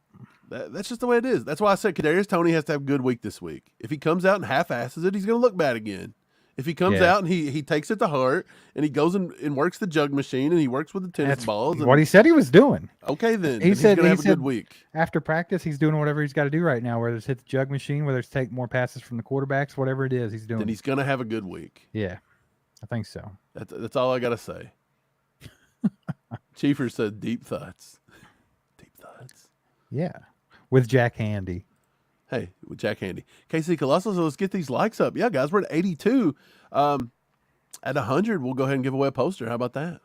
That's just the way it is. That's why I said Kadarius Toney has to have a good week this week. If he comes out and half-asses it, he's going to look bad again. If he comes out and he takes it to heart and he goes and works the jug machine and he works with the tennis balls. What he said he was doing. Okay, then. He said he's going to have a good week. After practice, he's doing whatever he's got to do right now, whether it's hit the jug machine, whether it's take more passes from the quarterbacks, whatever it is he's doing. Then he's going to have a good week. Yeah, I think so. That's all I got to say. Chiefer said deep thoughts. Deep thoughts. Yeah, with Jack Handy. Hey, with Jack Handy. KC Colossal, so let's get these likes up. Yeah, guys, we're at 82. At 100, we'll go ahead and give away a poster. How about that?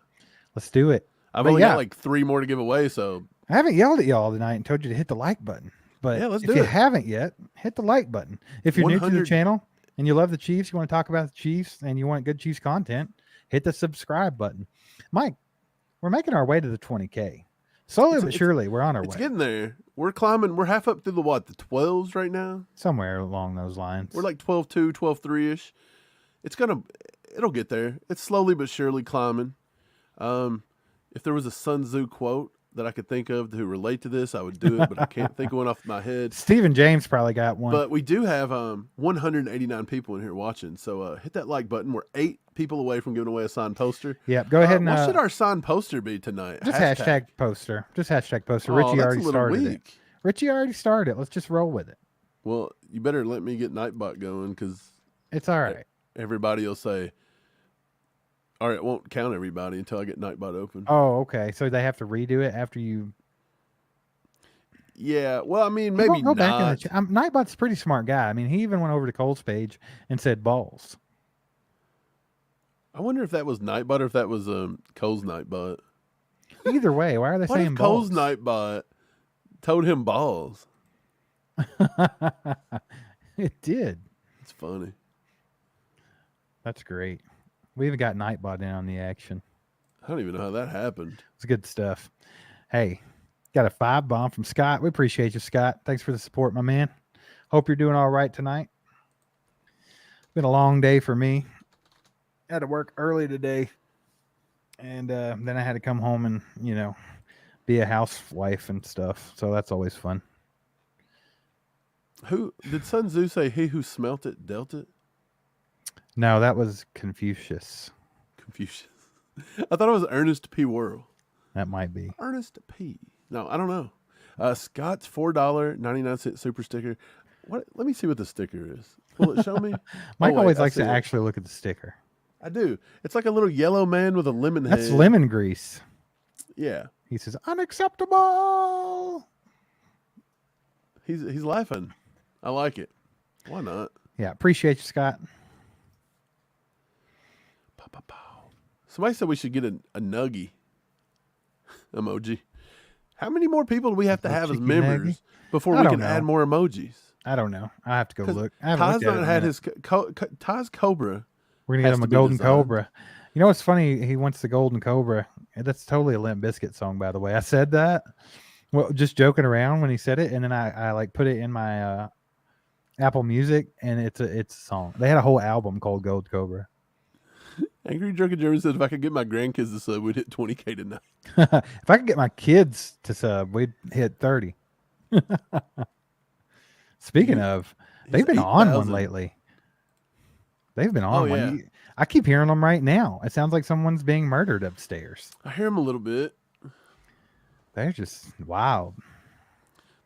Let's do it. I've only got like 3 more to give away, so. I haven't yelled at y'all tonight and told you to hit the like button. But if you haven't yet, hit the like button. If you're new to the channel and you love the Chiefs, you want to talk about the Chiefs, and you want good Chiefs content, hit the subscribe button. Mike, we're making our way to the 20K. Slowly but surely, we're on our way. It's getting there. We're climbing. We're half up through the 12s right now? Somewhere along those lines. We're like 12.2, 12.3-ish. It'll get there. It's slowly but surely climbing. If there was a Sun Tzu quote that I could think of to relate to this, I would do it, but I can't think of one off my head. Stephen James probably got one. But we do have 189 people in here watching, so hit that like button. We're 8 people away from giving away a signed poster. Yep, go ahead and... what should our signed poster be tonight? Just hashtag poster. Just hashtag poster. Richie already started it. Richie already started it. Let's just roll with it. Well, you better let me get Nightbot going, because... It's all right. Everybody will say... All right, it won't count everybody until I get Nightbot open. Oh, okay. So they have to redo it after you... Yeah, well, I mean, maybe go not. Back Nightbot's a pretty smart guy. I mean, he even went over to Cole's page and said balls. I wonder if that was Nightbot or if that was Cole's Nightbot. Either way, why are they saying balls? Cole's Nightbot told him balls? It did. It's funny. That's great. We even got Nightbot in on the action. I don't even know how that happened. It's good stuff. Hey, got a 5 bomb from Scott. We appreciate you, Scott. Thanks for the support, my man. Hope you're doing all right tonight. Been a long day for me. Had to work early today. And then I had to come home and, be a housewife and stuff. So that's always fun. Who did Sun Tzu say, he who smelt it dealt it? No, that was Confucius. Confucius. I thought it was Ernest P. Worrell. That might be. Ernest P. No, I don't know. Scott's $4.99 super sticker. What? Let me see what the sticker is. Will it show me? Mike always likes to actually look at the sticker. I do. It's like a little yellow man with a lemon head. That's lemon grease. Yeah. He says, unacceptable. He's laughing. I like it. Why not? Yeah, appreciate you, Scott. Somebody said we should get a nuggie emoji. How many more people do we have to have as members before we can add more emojis? I don't know. I have to go look. Ty's not had his Ty's Cobra. We're gonna get him a golden cobra. You know what's funny? He wants the golden cobra. That's totally a Limp Bizkit song, by the way. I said that, well, just joking around when he said it, and then I like put it in my Apple Music, and it's a song. They had a whole album called Gold Cobra. Angry Drunken German said, if I could get my grandkids to sub, we'd hit 20K tonight. If I could get my kids to sub, we'd hit 30. Speaking of, they've been 8,000. On one lately. They've been on one. Yeah. I keep hearing them right now. It sounds like someone's being murdered upstairs. I hear them a little bit. They're just wild.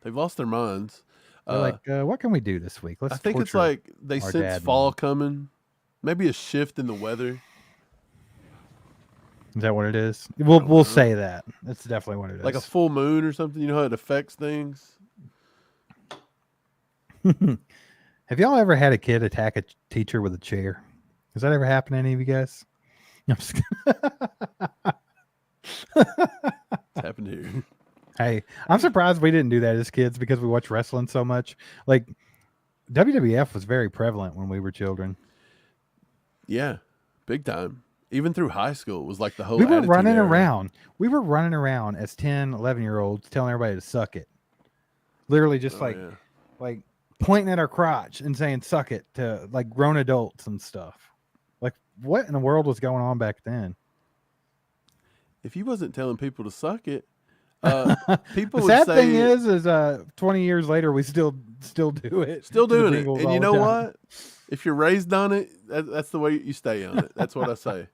They've lost their minds. They're like, what can we do this week? I think it's like they sense fall coming. Maybe a shift in the weather. Is that what it is? We'll say that. That's definitely what it is. Like a full moon or something. You know how it affects things? Have y'all ever had a kid attack a teacher with a chair? Has that ever happened to any of you guys? I'm just It's happened here. Hey, I'm surprised we didn't do that as kids because we watch wrestling so much. Like, WWF was very prevalent when we were children. Yeah, big time. Even through high school, it was like the whole We were running era. around. We were running around as 10, 11-year-olds telling everybody to suck it. Literally just like pointing at our crotch and saying suck it to like grown adults and stuff. Like, what in the world was going on back then? If you wasn't telling people to suck it, People The would sad say, thing is 20 years later, we still do it. still to the doing it. Bengals And all you the know time. what? If you're raised on it, that's the way you stay on it. That's what I say.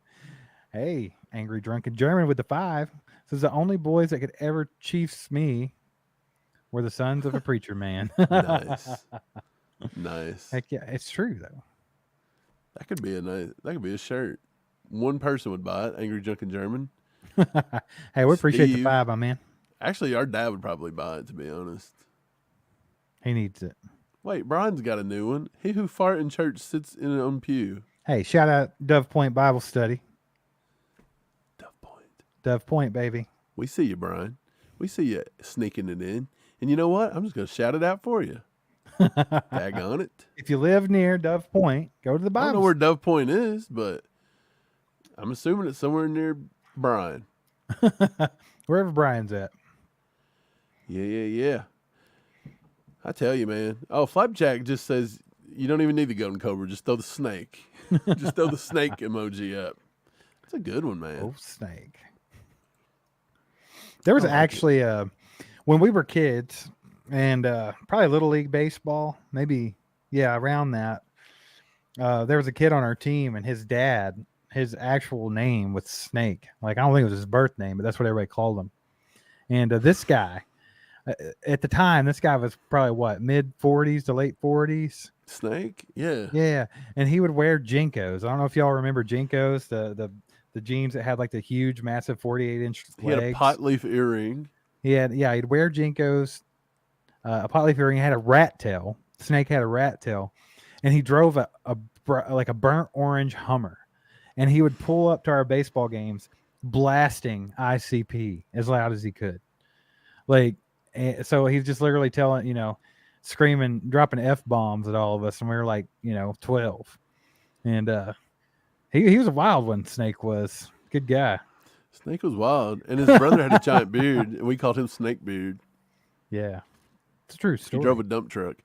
Hey, angry drunken German with the 5 says the only boys that could ever Chiefs me were the sons of a preacher man. Nice. Nice. Heck yeah, it's true though. That could be a shirt. One person would buy it, Angry Drunken German. Hey, we appreciate the Steve. 5, my man. Actually, our dad would probably buy it, to be honest. He needs it. Wait, Brian's got a new one. He who fart in church sits in an own pew. Hey, shout out Dove Point Bible Study. Dove Point. Dove Point, baby. We see you, Brian. We see you sneaking it in. And you know what? I'm just going to shout it out for you. Tag on it. If you live near Dove Point, go to the I don't know Bible. where Dove Point is, but I'm assuming it's somewhere near Brian. Wherever Brian's at. Yeah. I tell you, man. Oh, Flapjack just says you don't even need the golden cobra. Just throw the snake. Just throw the snake emoji up. That's a good one, man. Oh, snake. There was actually when we were kids and probably Little League Baseball, maybe, around that. There was a kid on our team and his dad, his actual name was Snake. Like, I don't think it was his birth name, but that's what everybody called him. And this guy, at the time, this guy was probably mid 40s to late 40s. Snake? Yeah. Yeah. And he would wear Jinkos. I don't know if y'all remember Jinkos, the jeans that had like the huge, massive 48-inch legs. He had a pot leaf earring. He'd wear Jinkos, a pot leaf earring. He had a rat tail. Snake had a rat tail. And he drove a burnt orange Hummer. And he would pull up to our baseball games blasting ICP as loud as he could. So he's just literally screaming, dropping F-bombs at all of us. And we were like, 12. And he was a wild one, Snake was. Good guy. Snake was wild. And his brother had a giant beard, and we called him Snake Beard. Yeah. It's a true story. He drove a dump truck.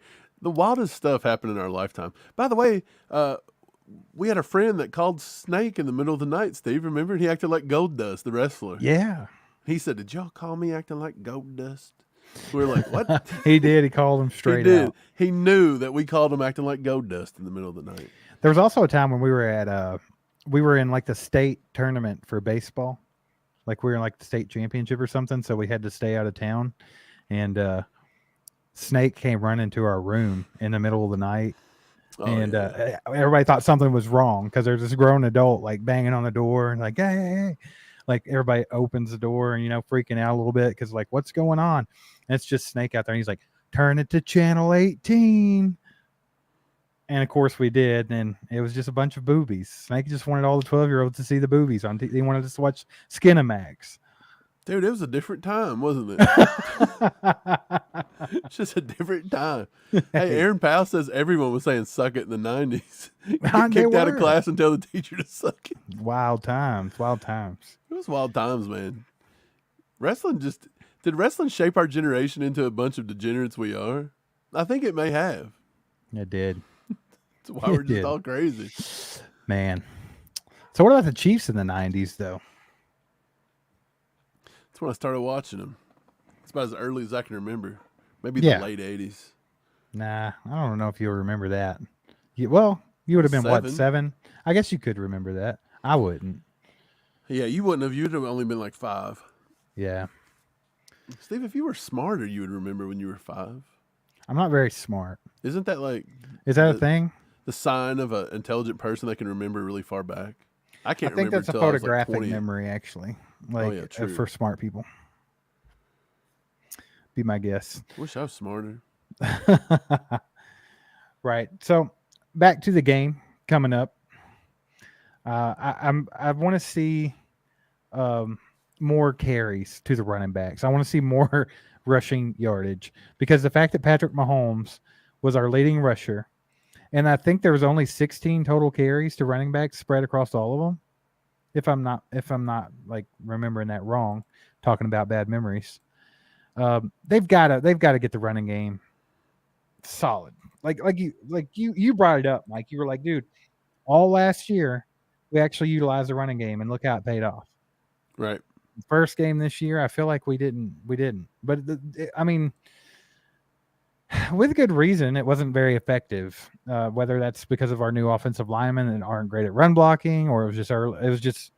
The wildest stuff happened in our lifetime. By the way, we had a friend that called Snake in the middle of the night, Steve. Remember? He acted like Gold Dust, the wrestler. Yeah. He said, "Did y'all call me acting like Gold Dust?" We were like, "What?" He did. He called him straight He did. out. He knew that we called him acting like Gold Dust in the middle of the night. There was also a time when we were in like the state tournament for baseball. Like we were in like the state championship or something. So we had to stay out of town. And Snake came running to our room in the middle of the night. Everybody thought something was wrong because there's this grown adult like banging on the door and like, hey. Like everybody opens the door and, freaking out a little bit because like, what's going on? And it's just Snake out there. And he's like, turn it to channel 18. And of course we did. And it was just a bunch of boobies. Snake just wanted all the 12-year-olds to see the boobies on TV. He wanted us to watch Skinamax. Dude, it was a different time, wasn't it? It's just a different time. Hey, Aaron Powell says everyone was saying suck it in the 90s. Get kicked out of class and tell the teacher to suck it. Wild times. It was wild times, man. Did wrestling shape our generation into a bunch of degenerates we are? I think it may have. It did. That's why we're just all crazy. Man. So what about the Chiefs in the 90s, though? That's when I started watching them. It's about as early as I can remember. Maybe the late 80s. Nah, I don't know if you'll remember that. You would have been, 7? I guess you could remember that. I wouldn't. Yeah, you wouldn't have. You'd have only been like 5. Yeah. Steve, if you were smarter, you would remember when you were 5. I'm not very smart. Isn't that like... Is that a thing? The sign of an intelligent person that can remember really far back? I can't remember. I think that's a photographic memory, actually. Like, for smart people. Be my guess. Wish I was smarter. Right. So, back to the game coming up. I want to see more carries to the running backs. I want to see more rushing yardage because the fact that Patrick Mahomes was our leading rusher, and I think there was only 16 total carries to running backs spread across all of them. If I'm not like remembering that wrong, talking about bad memories, they've got to get the running game solid. Like you brought it up, Mike. You were like, dude, all last year we actually utilized the running game, and look how it paid off. Right. first game this year, I feel like we didn't. But I mean, with good reason, it wasn't very effective. Whether that's because of our new offensive linemen that aren't great at run blocking, or it was just early, it was just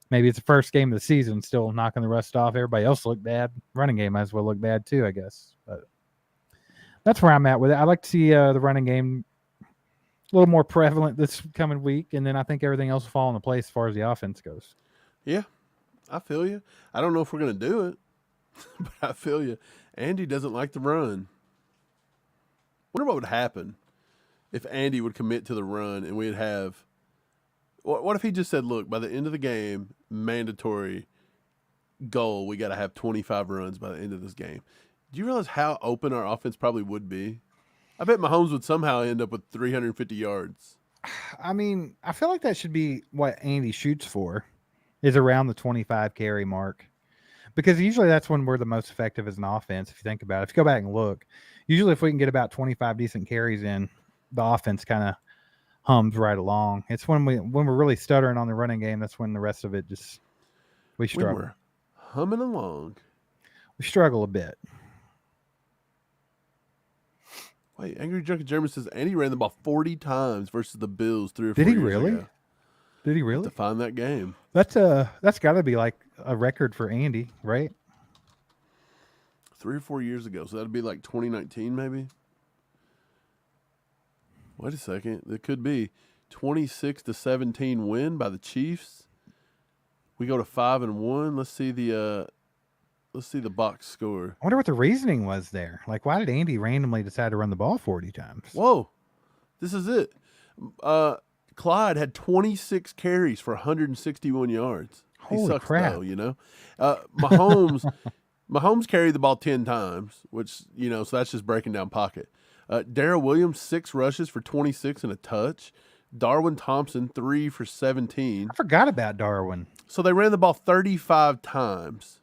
maybe it's the first game of the season, still knocking the rust off. Everybody else looked bad. Running game might as well look bad too, I guess. But that's where I'm at with it. I like to see the running game a little more prevalent this coming week, and then I think everything else will fall into place as far as the offense goes. Yeah, I feel you. I don't know if we're going to do it, but I feel you. Andy doesn't like the run. Wonder what would happen if Andy would commit to the run and we'd have – what if he just said, look, by the end of the game, mandatory goal, we got to have 25 runs by the end of this game. Do you realize how open our offense probably would be? I bet Mahomes would somehow end up with 350 yards. I mean, I feel like that should be what Andy shoots for, is around the 25 carry mark. Because usually that's when we're the most effective as an offense, if you think about it. If you go back and look, usually if we can get about 25 decent carries in, the offense kind of hums right along. It's when we're really stuttering on the running game, that's when the rest of it just we struggle. We were humming along. We struggle a bit. Wait, Angry Junkie German says Andy ran the ball 40 times versus the Bills 3 or 4 Did he years really? ago. Did he really? To find that game. That's got to be like a record for Andy, right? 3 or 4 years ago. So that'd be like 2019 maybe. Wait a second. It could be 26-17 win by the Chiefs. We go to 5-1. Let's see the box score. I wonder what the reasoning was there. Like, why did Andy randomly decide to run the ball 40 times? Whoa. This is it. Clyde had 26 carries for 161 yards. Holy he sucks crap. though, you know. Mahomes carried the ball 10 times, which, so that's just breaking down pocket. Darrell Williams, 6 rushes for 26 and a touch. Darwin Thompson, 3 for 17. I forgot about Darwin. So they ran the ball 35 times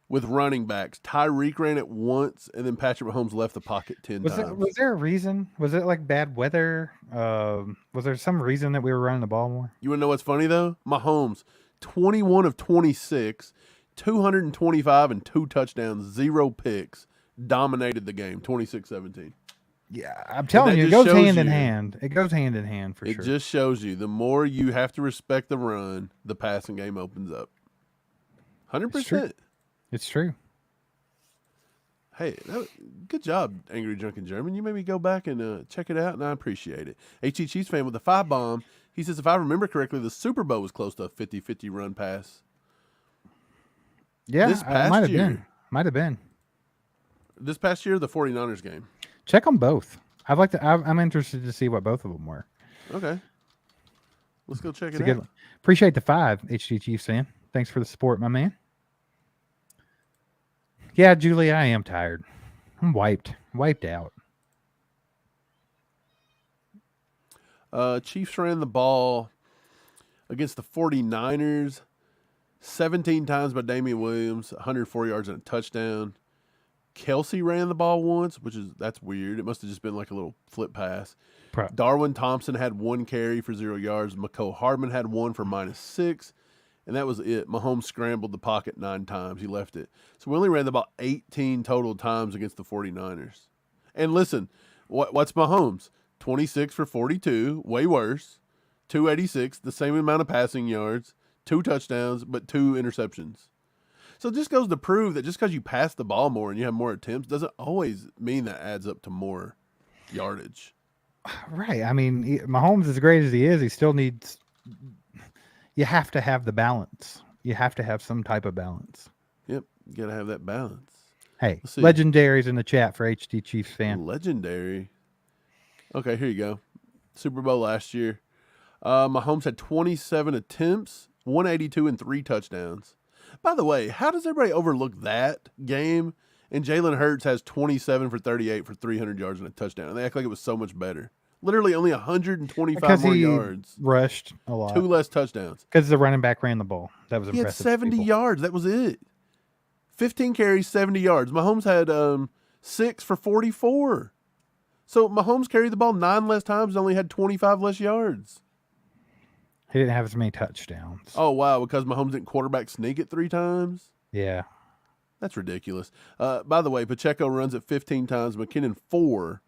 with running backs. Tyreek ran it once, and then Patrick Mahomes left the pocket 10 times. Was there a reason? Was it like bad weather? Was there some reason that we were running the ball more? You want to know what's funny, though? Mahomes, 21 of 26, 225 and 2 touchdowns, 0 picks, dominated the game, 26-17. Yeah, I'm telling you, it goes hand in hand. It goes hand in hand for sure. It just shows you the more you have to respect the run, the passing game opens up. 100%. It's true. Hey, good job, Angry Drunken German. You made me go back and check it out, and I appreciate it. HE Chiefs fan with the 5-bomb. He says, if I remember correctly, the Super Bowl was close to a 50-50 run pass. Yeah, this past might have year, been. Might have been. This past year, the 49ers game. Check on both. I'm interested to see what both of them were. Okay. Let's go check it out. Appreciate the 5, HG Chiefs fan. Thanks for the support, my man. Yeah, Julie, I am tired. I'm wiped out. Chiefs ran the ball against the 49ers 17 times by Damian Williams, 104 yards and a touchdown. Kelsey ran the ball once, that's weird. It must have just been like a little flip pass. Darwin Thompson had 1 carry for 0 yards. Mecole Hardman had 1 for -6. And that was it. Mahomes scrambled the pocket 9 times. He left it. So we only ran the ball 18 total times against the 49ers. And listen, what's Mahomes? 26 for 42, way worse. 286, the same amount of passing yards, 2 touchdowns, but 2 interceptions. So it just goes to prove that just because you pass the ball more and you have more attempts doesn't always mean that adds up to more yardage. Right. I mean, Mahomes, as great as he is, he still needs... You have to have the balance. You have to have some type of balance. Yep, you got to have that balance. Hey, legendaries in the chat for HT Chiefs fan. Legendary. Okay, here you go. Super Bowl last year. Mahomes had 27 attempts, 182 and 3 touchdowns. By the way, how does everybody overlook that game? And Jalen Hurts has 27 for 38 for 300 yards and a touchdown. And they act like it was so much better. Literally only 125 more yards. Rushed a lot. 2 less touchdowns. Because the running back ran the ball. That was impressive. He had 70 yards. That was it. 15 carries, 70 yards. Mahomes had 6 for 44. So Mahomes carried the ball 9 less times and only had 25 less yards. He didn't have as many touchdowns. Oh, wow, because Mahomes didn't quarterback sneak it 3 times? Yeah. That's ridiculous. By the way, Pacheco runs it 15 times, McKinnon 4.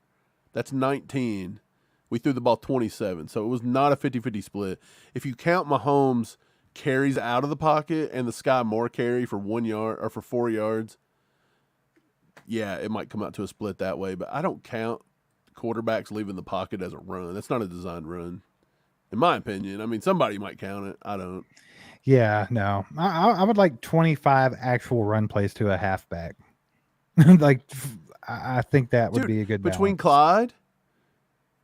That's 19. We threw the ball 27, so it was not a 50-50 split. If you count Mahomes carries out of the pocket and the Sky Moore carry for 1 yard or for 4 yards, yeah, it might come out to a split that way. But I don't count quarterbacks leaving the pocket as a run. That's not a designed run, in my opinion. I mean, somebody might count it. I don't. Yeah, no. I would like 25 actual run plays to a halfback. Like, I think that would Dude, be a good between balance. Clyde,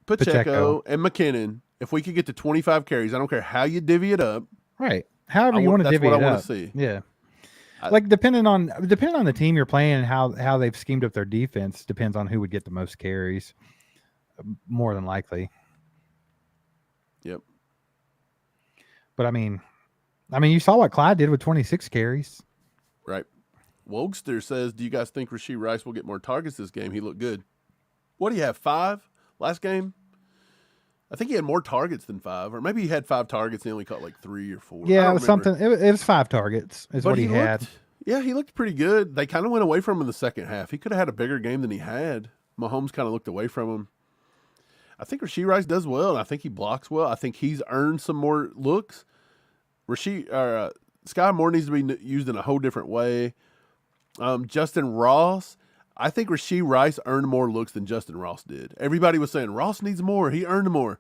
Pacheco, and McKinnon, if we could get to 25 carries, I don't care how you divvy it up. Right. However you want to that's divvy what it I up. want to see. Yeah. Like depending on the team you're playing and how they've schemed up their defense depends on who would get the most carries. More than likely. Yep. But I mean, you saw what Clyde did with 26 carries. Right. Wogster says, do you guys think Rashee Rice will get more targets this game? He looked good. What do you have, 5 last game? I think he had more targets than 5, or maybe he had 5 targets and he only caught like 3 or 4. Yeah, it was something. It was 5 targets is but what he had. Yeah, he looked pretty good. They kind of went away from him in the second half. He could have had a bigger game than he had. Mahomes kind of looked away from him. I think Rashee Rice does well, and I think he blocks well. I think he's earned some more looks. Sky Moore needs to be used in a whole different way. Justin Ross, I think Rashee Rice earned more looks than Justin Ross did. Everybody was saying Ross needs more. He earned more.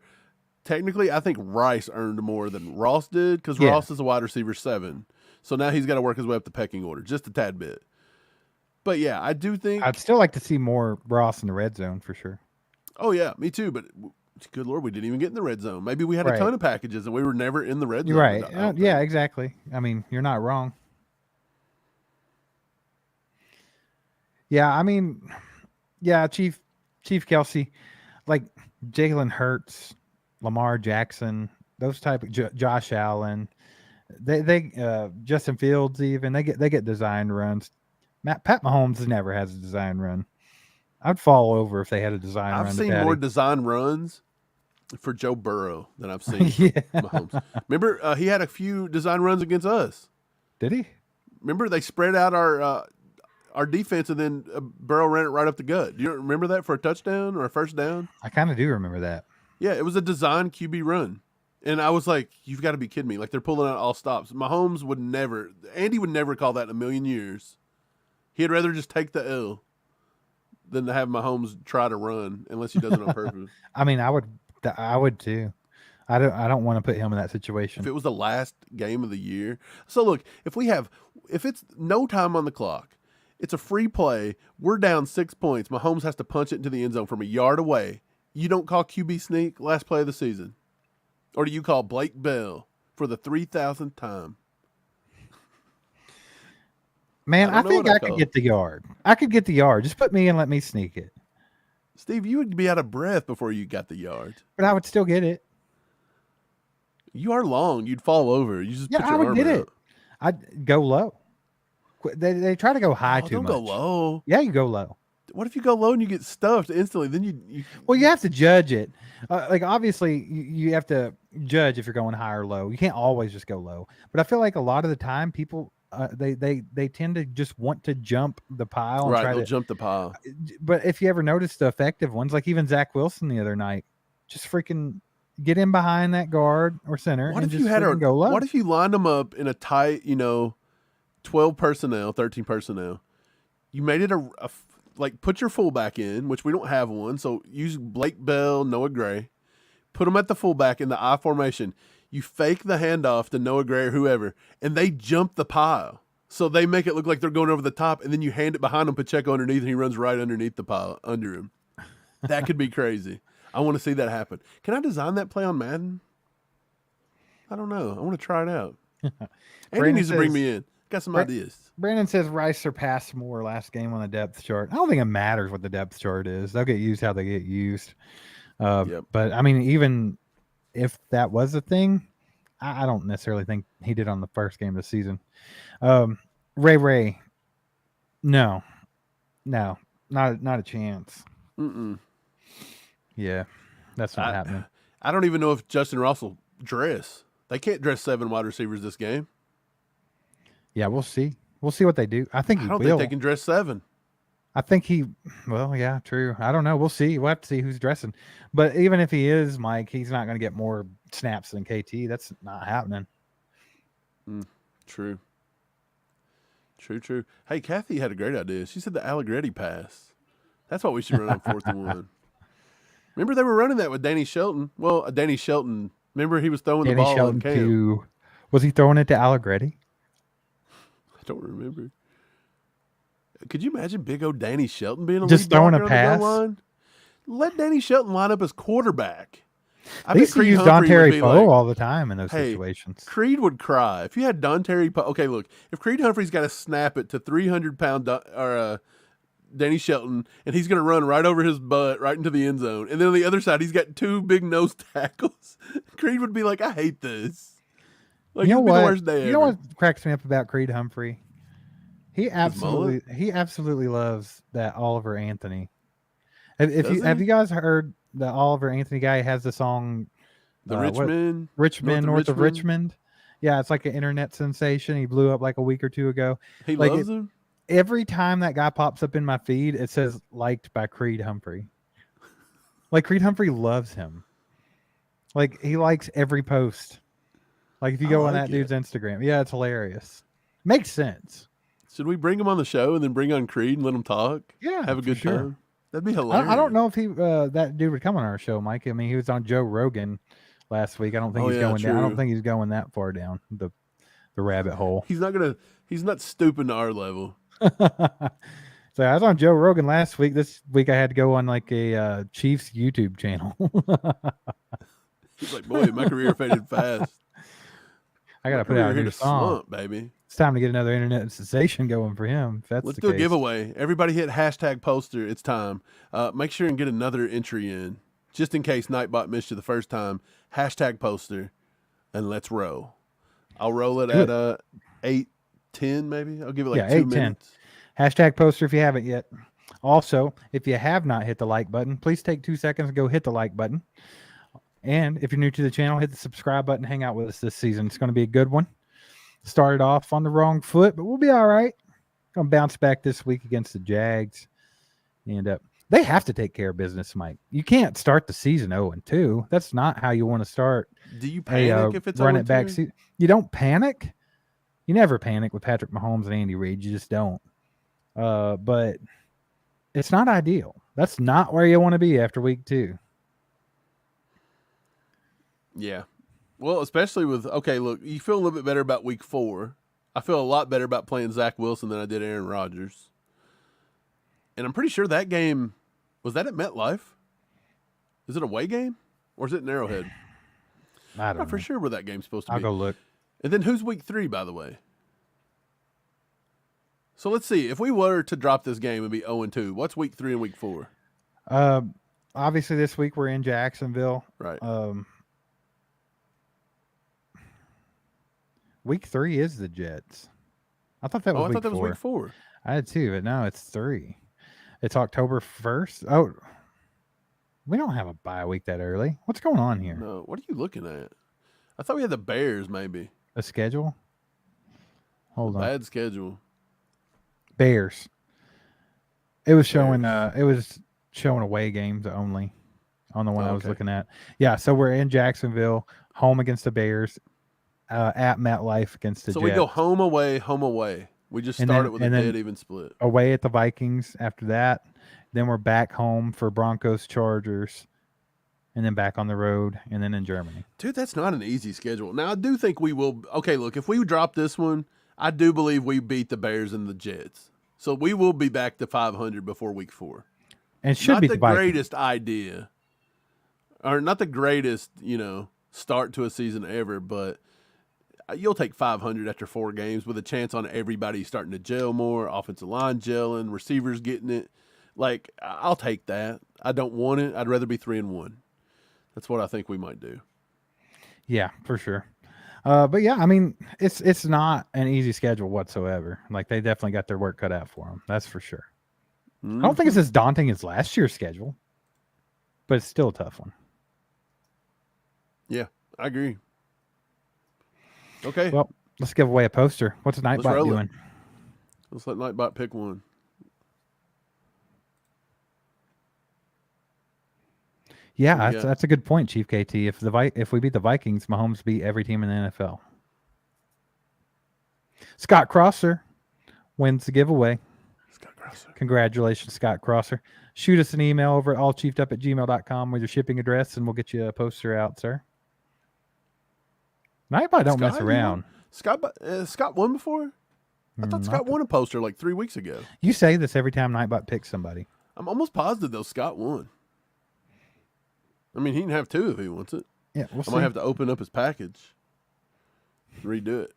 Technically, I think Rice earned more than Ross did because Ross is a wide receiver 7. So now he's got to work his way up the pecking order just a tad bit. But yeah, I do think I'd still like to see more Ross in the red zone for sure. Oh yeah, me too. But good Lord, we didn't even get in the red zone. Maybe we had a ton of packages and we were never in the red zone. You're right. Yeah, exactly. I mean, you're not wrong. Yeah, I mean, yeah, Chief Kelsey, like Jalen Hurts, Lamar Jackson, those type of Josh Allen, they Justin Fields even they get designed runs. Pat Mahomes never has a design run. I'd fall over if they had a design run. I've seen more design runs for Joe Burrow than I've seen Mahomes. Remember, he had a few design runs against us. Did he? Remember, they spread out our defense, and then Burrow ran it right up the gut. Do you remember that for a touchdown or a first down? I kind of do remember that. Yeah, it was a design QB run. And I was like, you've got to be kidding me. Like, they're pulling out all stops. Mahomes would never, Andy would never call that in a million years. He'd rather just take the L than to have Mahomes try to run unless he does it on purpose. I mean, I would too. I don't want to put him in that situation. If it was the last game of the year. So look, if it's no time on the clock, it's a free play, we're down 6 points, Mahomes has to punch it into the end zone from a yard away. You don't call QB sneak last play of the season? Or do you call Blake Bell for the 3,000th time? Man, I think I could get the yard. I could get the yard. Just put me in, let me sneak it. Steve, you would be out of breath before you got the yard. But I would still get it. You are long. You'd fall over. You just put your I would arm get out. it. I'd go low. They try to go high too don't much. Go low. Yeah, you go low. What if you go low and you get stuffed instantly? Then you Well, you have to judge it. Like obviously, you have to judge if you're going high or low. You can't always just go low. But I feel like a lot of the time, people they tend to just want to jump the pile. And right, they'll jump the pile. But if you ever notice the effective ones, like even Zach Wilson the other night, just freaking get in behind that guard or center. What and if just you had go low? What if you lined them up in a tight, 12 personnel, 13 personnel? You made it like put your fullback in, which we don't have one. So use Blake Bell, Noah Gray, put them at the fullback in the I formation. You fake the handoff to Noah Gray or whoever, and they jump the pile. So they make it look like they're going over the top, and then you hand it behind him, Pacheco underneath, and he runs right underneath the pile under him. That could be crazy. I want to see that happen. Can I design that play on Madden? I don't know. I want to try it out. Andy needs to bring me in. Got some ideas. Brandon says Rice surpassed Moore last game on the depth chart. I don't think it matters what the depth chart is. They'll get used how they get used. But I mean, even if that was a thing, I don't necessarily think he did on the first game of the season. Ray, no, not a chance. Mm-mm. Yeah, that's not happening. I don't even know if Justin Ross will dress. They can't dress 7 wide receivers this game. Yeah, we'll see. We'll see what they do. I think I he don't will. think they can dress 7. I think he. Well, yeah, true. I don't know. We'll see. We'll have to see who's dressing. But even if he is, Mike, he's not going to get more snaps than KT. That's not happening. True. True. Hey, Kathy had a great idea. She said the Allegretti pass. That's what we should run on 4th and 1. Remember they were running that with Danny Shelton. Well, Danny Shelton. Remember he was throwing Danny the ball Shelton in camp. to. Was he throwing it to Allegretti? I don't remember. Could you imagine big old Danny Shelton being a Just lead throwing blocker a on the pass? goal line? Let Danny Shelton line up as quarterback. They used to use Don Terry Poe all the time in those situations. Creed would cry if you had Don Terry Poe. Okay, look, if Creed Humphrey's got to snap it to 300-pound Danny Shelton, and he's going to run right over his butt right into the end zone, and then on the other side he's got 2 big nose tackles. Creed would be like, "I hate this." Like, you know it'd be the what? worst day You ever. know what cracks me up about Creed Humphrey? He absolutely loves that Oliver Anthony. Have you guys heard the Oliver Anthony guy has the song Richmond North of Richmond? Yeah, it's like an internet sensation. He blew up like a week or 2 ago. He like loves him. Every time that guy pops up in my feed, it says liked by Creed Humphrey. Like Creed Humphrey loves him. Like he likes every post. Like if you go on that dude's Instagram, yeah, it's hilarious. Makes sense. Should we bring him on the show and then bring on Creed and let him talk? Yeah, have a good sure. time. That'd be hilarious. I don't know if he that dude would come on our show, Mike. I mean, he was on Joe Rogan last week. I don't think he's going down. I don't think he's going that far down the rabbit hole. He's not stooping to our level. So I was on Joe Rogan last week. This week I had to go on like a Chiefs YouTube channel. He's like, boy, my career faded fast. I got to put out a new song, slump, baby. It's time to get another internet sensation going for him. If that's Let's the do case. a giveaway. Everybody hit #poster. It's time. Make sure and get another entry in, just in case Nightbot missed you the first time. #poster, and let's roll. I'll roll it at 8:10 maybe. I'll give it like 2 minutes. #poster if you haven't yet. Also, if you have not hit the like button, please take 2 seconds and go hit the like button. And if you're new to the channel, hit the subscribe button. Hang out with us this season. It's going to be a good one. Started off on the wrong foot, but we'll be all right. Going to bounce back this week against the Jags. And they have to take care of business, Mike. You can't start the season 0-2. That's not how you want to start. Do you panic if it's run 0-2? it back? You don't panic. You never panic with Patrick Mahomes and Andy Reid. You just don't. But it's not ideal. That's not where you want to be after week 2. Yeah. Well, especially with, okay, look, you feel a little bit better about week 4. I feel a lot better about playing Zach Wilson than I did Aaron Rodgers. And I'm pretty sure that game, was that at MetLife? Is it a away game? Or is it an Arrowhead? I don't know. I'm not for sure where that game's supposed to I'll be. go look. And then who's week 3, by the way? So let's see. If we were to drop this game and be 0-2, what's week 3 and week 4? Obviously, this week we're in Jacksonville. Right. Week 3 is the Jets. I thought that was I week thought that 4. was week 4. I did too, but no, it's 3. It's October 1st. Oh, we don't have a bye week that early. What's going on here? No, what are you looking at? I thought we had the Bears, maybe. A schedule? Hold on. Bad schedule. Bears. It was showing away games only on the one I was looking at. Yeah, so we're in Jacksonville, home against the Bears, at MetLife against the Jets. So we go home away, home away. We just started with a dead even split. Away at the Vikings after that. Then we're back home for Broncos, Chargers, and then back on the road, and then in Germany. Dude, that's not an easy schedule. Now, I do think we will. Okay, look, if we drop this one, I do believe we beat the Bears and the Jets. So we will be back to 500 before week 4. And it should be the greatest idea, or not the greatest, start to a season ever, but you'll take 500 after 4 games with a chance on everybody starting to gel more, offensive line gelling, receivers getting it. Like, I'll take that. I don't want it. I'd rather be 3-1. That's what I think we might do. Yeah, for sure. But yeah, I mean, it's not an easy schedule whatsoever. Like, they definitely got their work cut out for them. That's for sure. I don't think it's as daunting as last year's schedule, but it's still a tough one. Yeah, I agree. Okay. Well, let's give away a poster. What's Let's Nightbot roll it. doing? Let's let Nightbot pick one. Yeah, we got? that's a good point, Chief KT. If we beat the Vikings, Mahomes beat every team in the NFL. Scott Crosser wins the giveaway. Scott Crosser. Congratulations, Scott Crosser. Shoot us an email over at allchiefedup@gmail.com with your shipping address, and we'll get you a poster out, sir. Nightbot don't mess around. Scott won before? I thought Scott won a poster like 3 weeks ago. You say this every time Nightbot picks somebody. I'm almost positive, though, Scott won. I mean, he can have two if he wants it. Yeah, we'll I might have to open up his package, redo it.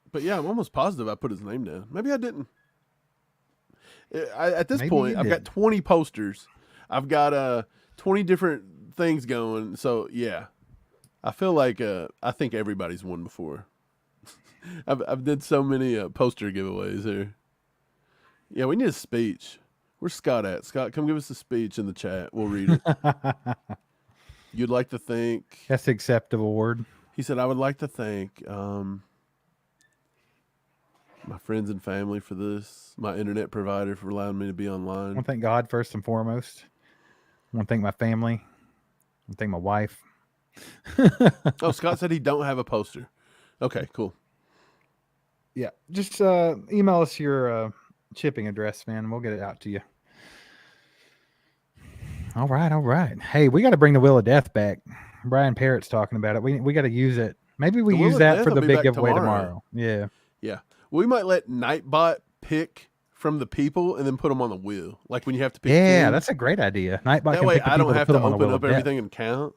But yeah, I'm almost positive I put his name down. Maybe I didn't. At this point, I've got 20 posters. I've got 20 different things going. So yeah, I feel like I think everybody's won before. I've did so many poster giveaways here. Yeah, we need a speech. Where's Scott at? Scott, come give us a speech in the chat. We'll read it. You'd like to thank. That's the acceptable word. He said, I would like to thank my friends and family for this, my internet provider for allowing me to be online. I want to thank God first and foremost. I want to thank my family. I want to thank my wife. Oh, Scott said he don't have a poster. Okay, cool. Yeah, just email us your shipping address, man, and we'll get it out to you. All right. Hey, we got to bring the Wheel of Death back. Brian Parrott's talking about it. We got to use it. Maybe we use that for the big giveaway tomorrow. Yeah. Yeah. We might let Nightbot pick from the people and then put them on the wheel. Like when you have to pick. Yeah, teams. that's a great idea. Nightbot that can way pick the I don't people have put to them on a open Wheel up of Death. everything and count.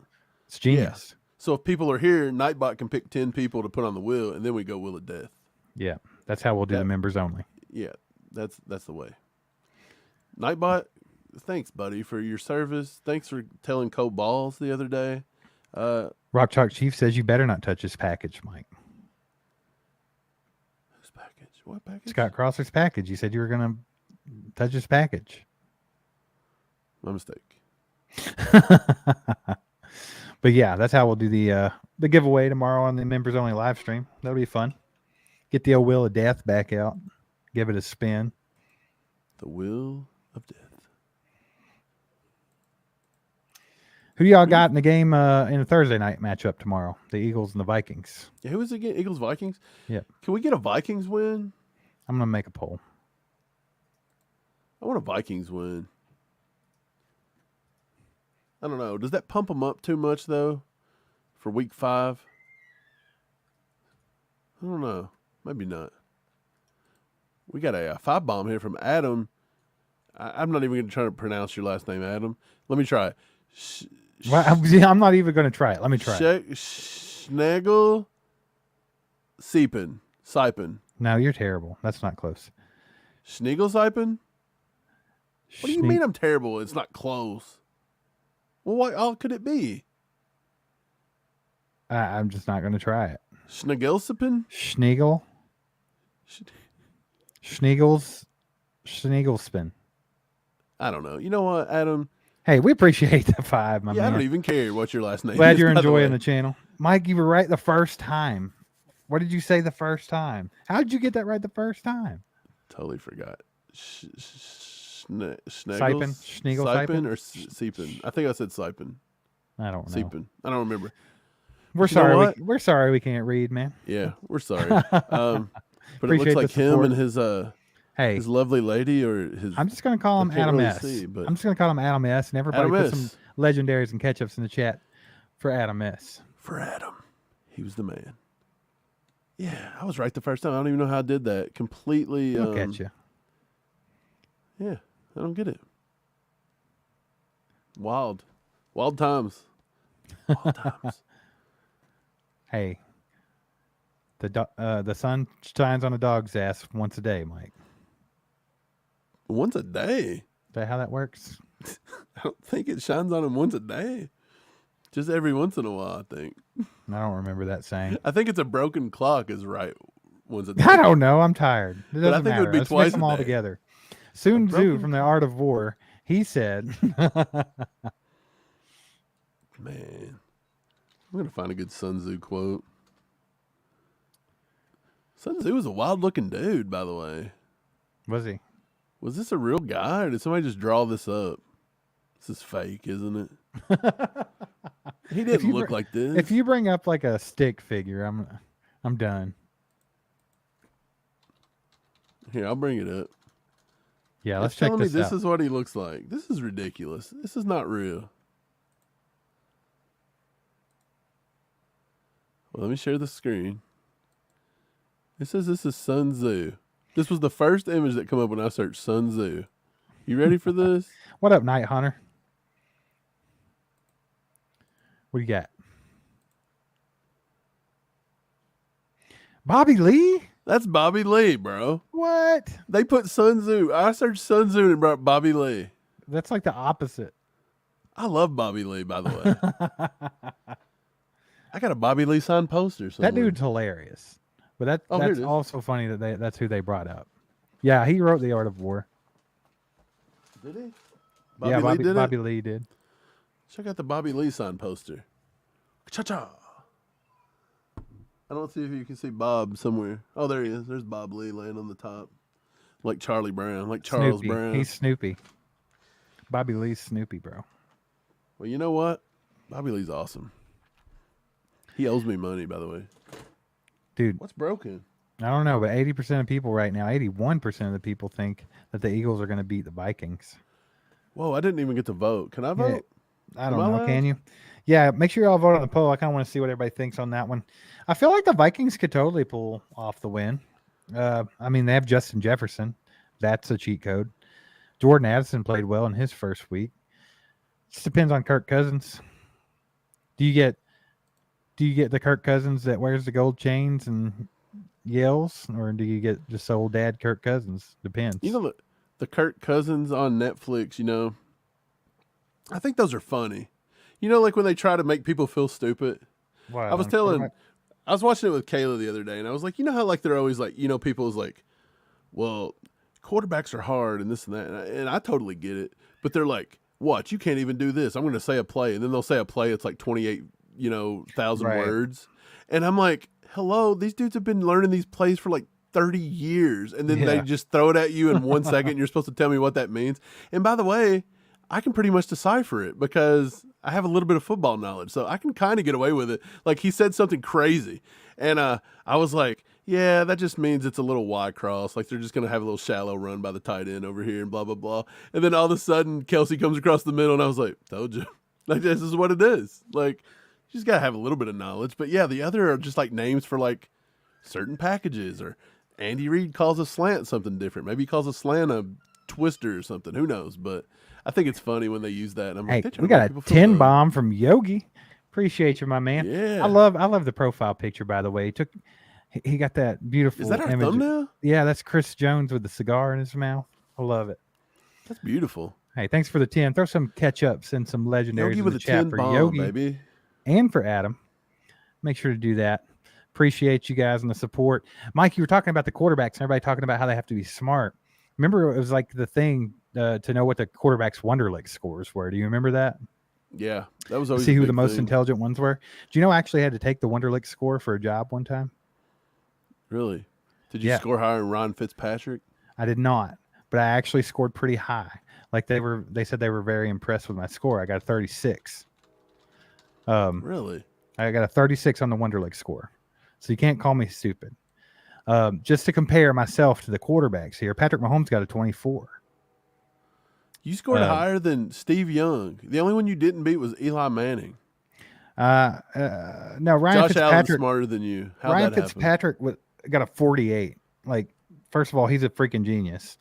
It's genius. Yeah. So if people are here, Nightbot can pick 10 people to put on the wheel, and then we go Wheel of Death. Yeah, that's how we'll do the members only. Yeah, that's the way. Nightbot, thanks, buddy, for your service. Thanks for telling Cole Balls the other day. Rock Chalk Chief says you better not touch his package, Mike. Whose package? What package? Scott Crosser's package. You said you were going to touch his package. My mistake. But yeah, that's how we'll do the giveaway tomorrow on the members only live stream. That'll be fun. Get the old Wheel of Death back out. Give it a spin. The Wheel of Death. Who do y'all got in the game in a Thursday night matchup tomorrow? The Eagles and the Vikings. Yeah, who is it again? Eagles, Vikings? Yeah. Can we get a Vikings win? I'm going to make a poll. I want a Vikings win. I don't know. Does that pump them up too much, though, for week 5? I don't know. Maybe not. We got a 5-bomb here from Adam. I'm not even going to try to pronounce your last name, Adam. Let me try it. I'm not even going to try it. Let me try it. Schnagel Siepen. No, you're terrible. That's not close. Schneegel Siepen? What do you mean I'm terrible? It's not close. Well, what all could it be? I'm just not going to try it. Schneegelsipin? Schneegel? Schneegelspin. I don't know. You know what, Adam? Hey, we appreciate the 5, my man. I don't even care what your last name is. Glad you're enjoying the channel. Mike, you were right the first time. What did you say the first time? How did you get that right the first time? Totally forgot. Siepen? Schneegel Siepen? Or Siepen? I think I said Siepen. I don't know. Siepen. I don't remember. We're sorry. We're sorry we can't read, man. Yeah, we're sorry. But it looks like him and his his lovely lady, or his. I'm just gonna call him Adam S. But I'm just gonna call him Adam S. And everybody Adam put some legendaries and catch-ups in the chat for Adam S. For Adam, he was the man. Yeah, I was right the first time. I don't even know how I did that. Completely. Look at you. Yeah, I don't get it. Wild times. Wild times. Hey, the sun shines on a dog's ass once a day, Mike. Once a day? Is that how that works? I don't think it shines on him once a day. Just every once in a while, I think. I don't remember that saying. I think it's a broken clock is right once a day. I don't know. I'm tired. It doesn't I think matter. it would be Let's twice mix them a all day. together. Sun Tzu from The Art of War, he said... Man. I'm going to find a good Sun Tzu quote. Sun Tzu was a wild looking dude, by the way. Was he? Was this a real guy, or did somebody just draw this up? This is fake, isn't it? He didn't look like this. If you bring up like a stick figure, I'm done. Here, I'll bring it up. Yeah, let's It's check telling me this this out. is what he looks like. This is ridiculous. This is not real. Well, let me share the screen. It says this is Sun Tzu. This was the first image that came up when I searched Sun Tzu. You ready for this? What up, Night Hunter? What do you got? Bobby Lee? That's Bobby Lee, bro. What? They put Sun Tzu. I searched Sun Tzu and it brought Bobby Lee. That's like the opposite. I love Bobby Lee, by the way. I got a Bobby Lee signed poster. Somewhere. That dude's hilarious. But here it that's is. also funny that that's who they brought up. Yeah, he wrote The Art of War. Did he? Bobby Lee did. Check out the Bobby Lee signed poster. Cha-cha. I don't see if you can see Bob somewhere. Oh, there he is. There's Bob Lee laying on the top. Like Charlie Brown. Like Charles Snoopy. Brown. He's Snoopy. Bobby Lee's Snoopy, bro. Well, you know what? Bobby Lee's awesome. He owes me money, by the way. Dude. What's broken? I don't know, but 80% of people right now, 81% of the people think that the Eagles are going to beat the Vikings. Whoa, I didn't even get to vote. Can I vote? I don't know. Can you? Yeah, make sure you all vote on the poll. I kind of want to see what everybody thinks on that one. I feel like the Vikings could totally pull off the win. I mean, they have Justin Jefferson. That's a cheat code. Jordan Addison played well in his first week. Just depends on Kirk Cousins. Do you get the Kirk Cousins that wears the gold chains and yells, or do you get just old dad Kirk Cousins? Depends. You know, the Kirk Cousins on Netflix, you know, I think those are funny. You know, like when they try to make people feel stupid. What, I was watching it with Kayla the other day, and I was like, you know how like they're always like, you know, people's like, well, quarterbacks are hard and this and that, and I totally get it, but they're like, what? You can't even do this. I'm going to say a play, and then they'll say a play. It's like 28,000 words, and I'm like, hello, these dudes have been learning these plays for like 30 years, and then they just throw it at you in 1 second. And you're supposed to tell me what that means. And by the way, I can pretty much decipher it because I have a little bit of football knowledge, so I can kind of get away with it. Like he said something crazy, and I was like, yeah, that just means it's a little Y cross. Like they're just going to have a little shallow run by the tight end over here and blah, blah, blah. And then all of a sudden Kelsey comes across the middle, and I was like, told you. Like this is what it is. Like you just got to have a little bit of knowledge. But yeah, the other are just like names for like certain packages, or Andy Reid calls a slant something different. Maybe he calls a slant a twister or something. Who knows? But I think it's funny when they use that. And I'm hey, like, we got a 10 bomb from Yogi. Appreciate you, my man. Yeah. I love the profile picture, by the way. He got that beautiful Is that our image. thumbnail? Yeah, that's Chris Jones with the cigar in his mouth. I love it. That's beautiful. Hey, thanks for the 10. Throw some ketchups and some legendaries Yogi in with the a chat 10 for bomb, Yogi baby. and for Adam. Make sure to do that. Appreciate you guys and the support. Mike, you were talking about the quarterbacks and everybody talking about how they have to be smart. Remember, it was like the thing to know what the quarterback's Wonderlic scores were. Do you remember that? Yeah, that was always see a who big the most thing. intelligent ones were. Do you know I actually had to take the Wonderlic score for a job one time? Really? Did you score higher than Ron Fitzpatrick? I did not, but I actually scored pretty high. Like they said they were very impressed with my score. I got a 36. Really? I got a 36 on the Wonderlic score. So you can't call me stupid. Just to compare myself to the quarterbacks here, Patrick Mahomes got a 24. You scored higher than Steve Young. The only one you didn't beat was Eli Manning. No, Ryan Josh Allen's Fitzpatrick smarter than you. How'd Ryan that happen? Fitzpatrick got a 48. Like, first of all, he's a freaking genius.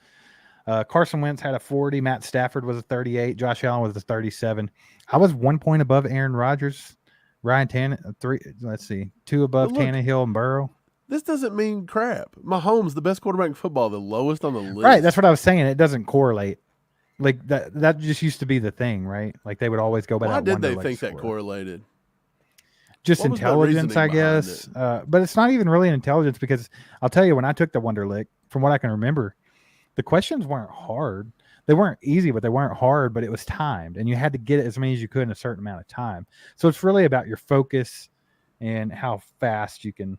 Carson Wentz had a 40. Matt Stafford was a 38. Josh Allen was a 37. I was 1 point above Aaron Rodgers. Ryan Tannehill, 2 above Tannehill and Burrow. This doesn't mean crap. Mahomes, the best quarterback in football, the lowest on the list. Right, that's what I was saying. It doesn't correlate. Like that just used to be the thing, right? Like they would always go by that. Why did they Wonderlic think score. that correlated? Just What was the intelligence, I reasoning behind guess. it? But it's not even really an intelligence, because I'll tell you, when I took the Wonderlic, from what I can remember, the questions weren't hard. They weren't easy, but they weren't hard, but it was timed, and you had to get it as many as you could in a certain amount of time. So it's really about your focus and how fast you can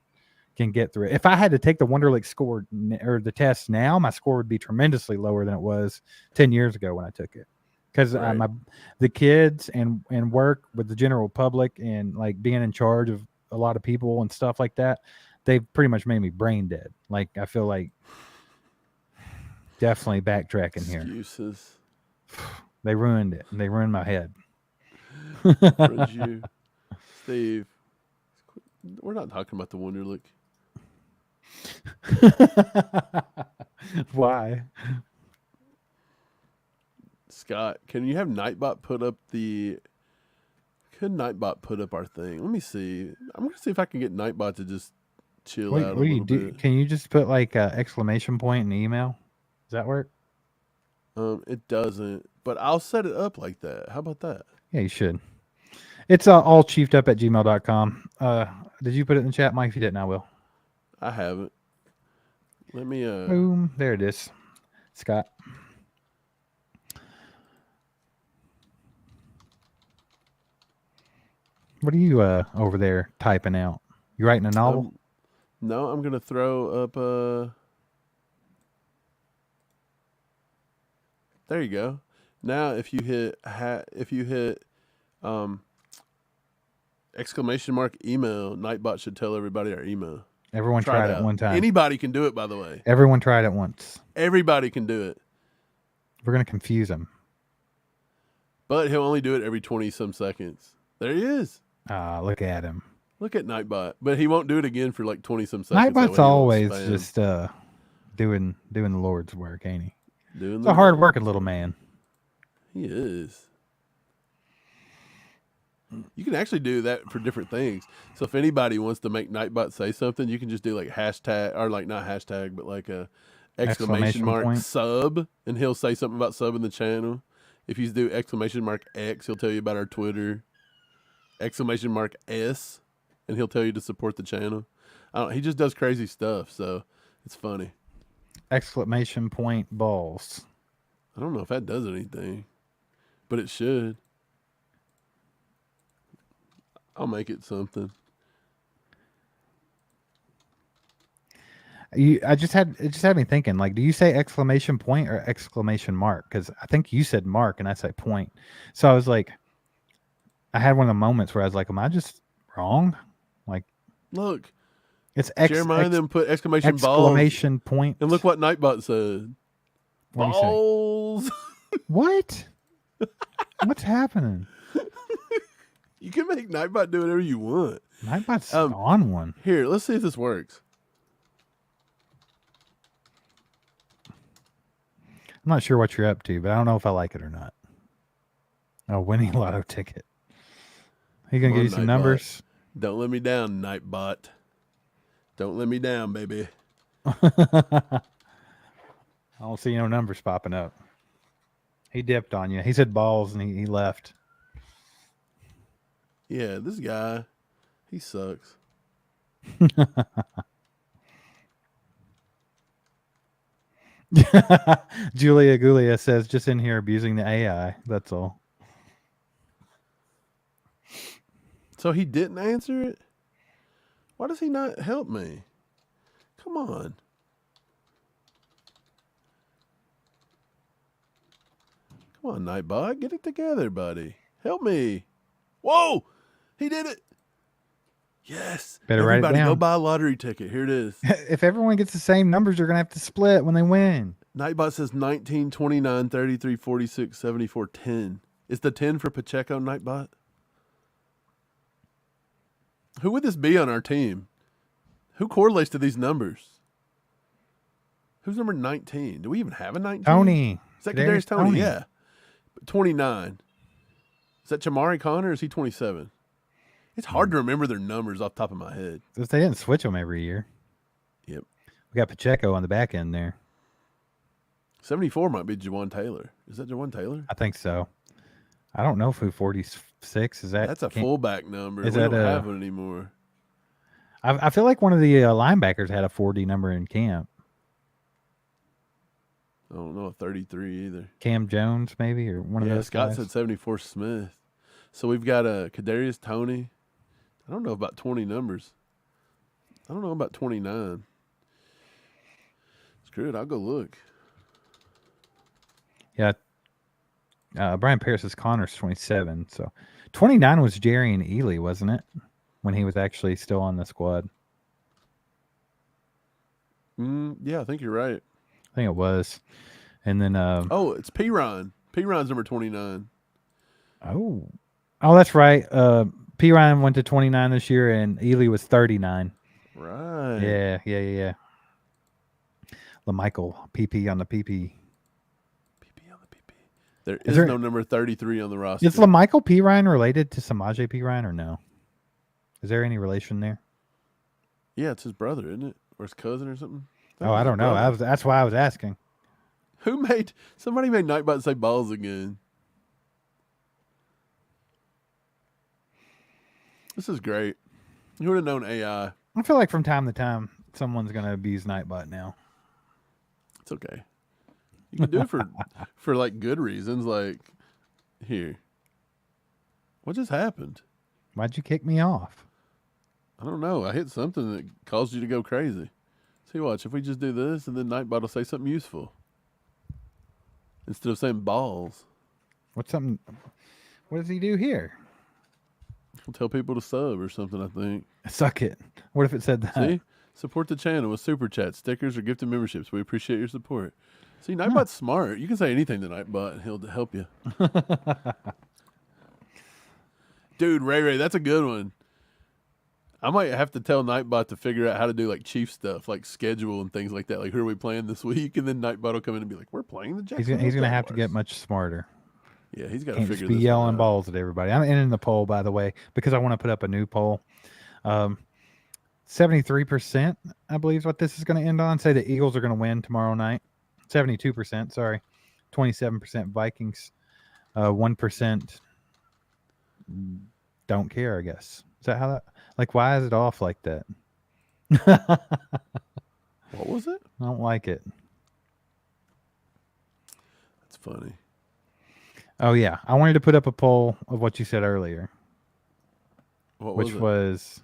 can get through it. If I had to take the Wonderlic score or the test now, my score would be tremendously lower than it was 10 years ago when I took it. Because the kids and work with the general public and like being in charge of a lot of people and stuff like that, they've pretty much made me brain dead. Like I feel like definitely backtracking here. Excuses. They ruined it. They ruined my head. You, Steve. We're not talking about the Wonderlic. Why? Scott, can you have Nightbot put up Could Nightbot put up our thing? Let me see. I'm gonna see if I can get Nightbot to just chill out. What do you do? Can you just put like a exclamation point in the email? Does that work? It doesn't, but I'll set it up like that. How about that? Yeah, you should. It's allchieftUp@gmail.com. Did you put it in the chat, Mike? If you didn't, I will. I haven't. Let me. Boom. There it is. Scott. What are you over there typing out? You writing a novel? No, I'm gonna throw up. There you go. Now, if you hit exclamation mark email, Nightbot should tell everybody our email. Everyone tried it one time. Anybody can do it, by the way. Everyone tried it once. Everybody can do it. We're gonna confuse him. But he'll only do it every 20-some seconds. There he is. Look at him. Look at Nightbot. But he won't do it again for like 20-some seconds. Nightbot's always just doing the Lord's work, ain't he? He's a hard-working little man. He is. You can actually do that for different things. So if anybody wants to make Nightbot say something, you can just do like hashtag, or like not hashtag, but like a exclamation mark point. Sub, and he'll say something about subbing the channel. If you do exclamation mark X, he'll tell you about our Twitter. Exclamation mark S, and he'll tell you to support the channel. He just does crazy stuff, so it's funny. Exclamation point balls. I don't know if that does anything, but it should. I'll make it something. It just had me thinking, like, do you say exclamation point or exclamation mark? Because I think you said mark and I say point. So I was like, I had one of the moments where I was like, am I just wrong? Like, look, it's Jeremiah and them put exclamation point. And look what Nightbot said. Balls. What? What's happening? You can make Nightbot do whatever you want. Nightbot's on one. Here, let's see if this works. I'm not sure what you're up to, but I don't know if I like it or not. A winning lotto ticket. Are you going to give you some numbers? Don't let me down, Nightbot. Don't let me down, baby. I don't see no numbers popping up. He dipped on you. He said balls and he left. Yeah, this guy, he sucks. Julia says, just in here abusing the AI. That's all. So he didn't answer it? Why does he not help me? Come on. Come on, Nightbot. Get it together, buddy. Help me. Whoa! He did it. Yes. Better write it down. Go buy a lottery ticket. Here it is. If everyone gets the same numbers, you're going to have to split when they win. Nightbot says 19, 29, 33, 46, 74, 10. Is the 10 for Pacheco, Nightbot? Who would this be on our team? Who correlates to these numbers? Who's number 19? Do we even have a 19? Tony. Is that Kadarius Toney? Yeah. 29. Is that Jamari Connor or is he 27? It's hard to remember their numbers off the top of my head. If they didn't switch them every year. Yep. We got Pacheco on the back end there. 74 might be Jawan Taylor. Is that Jawan Taylor? I think so. I don't know who 46 is that. That's a fullback number. We don't have one anymore. I feel like one of the linebackers had a 40 number in camp. I don't know, 33 either. Cam Jones, maybe, or one of those Scott guys. said 74 Smith. So we've got a Kadarius Toney. I don't know about 20 numbers. I don't know about 29. Screw it. I'll go look. Yeah. Brian Pierce's Connor's 27. So 29 was Jerry and Ely, wasn't it? When he was actually still on the squad. Yeah, I think you're right. I think it was. And then Oh, it's P-Ron. P-Ron's number 29. Oh, that's right. P. Ryan went to 29 this year, and Ely was 39. Right. Yeah. LaMichael, PP on the PP. PP on the PP. There is no number 33 on the roster. Is LaMichael P. Ryan related to Samaje P. Ryan or no? Is there any relation there? Yeah, it's his brother, isn't it? Or his cousin or something? I don't know. That's why I was asking. Somebody made Nightbot say balls again. This is great. You would have known AI. I feel like from time to time, someone's going to abuse Nightbot now. It's okay. You can do it for like good reasons. Like, here. What just happened? Why'd you kick me off? I don't know. I hit something that caused you to go crazy. See, watch. If we just do this, and then Nightbot will say something useful. Instead of saying balls. What does he do here? He'll tell people to sub or something, I think. Suck it. What if it said that? See? Support the channel with super chats, stickers, or gifted memberships. We appreciate your support. See, Nightbot's smart. You can say anything to Nightbot, and he'll help you. Dude, Ray, that's a good one. I might have to tell Nightbot to figure out how to do like Chief stuff, like schedule and things like that. Like, who are we playing this week? And then Nightbot will come in and be like, we're playing the Jacksonville He's going to have to Jaguars." get much smarter. Yeah, he's got to Can't figure just be this yelling one out. balls at everybody. I'm in the poll, by the way, because I want to put up a new poll. 73%, I believe, is what this is going to end on. Say the Eagles are going to win tomorrow night. 72%, sorry. 27% Vikings. 1% don't care, I guess. Is that how that? Like, why is it off like that? What was it? I don't like it. That's funny. Oh, yeah. I wanted to put up a poll of what you said earlier. What which was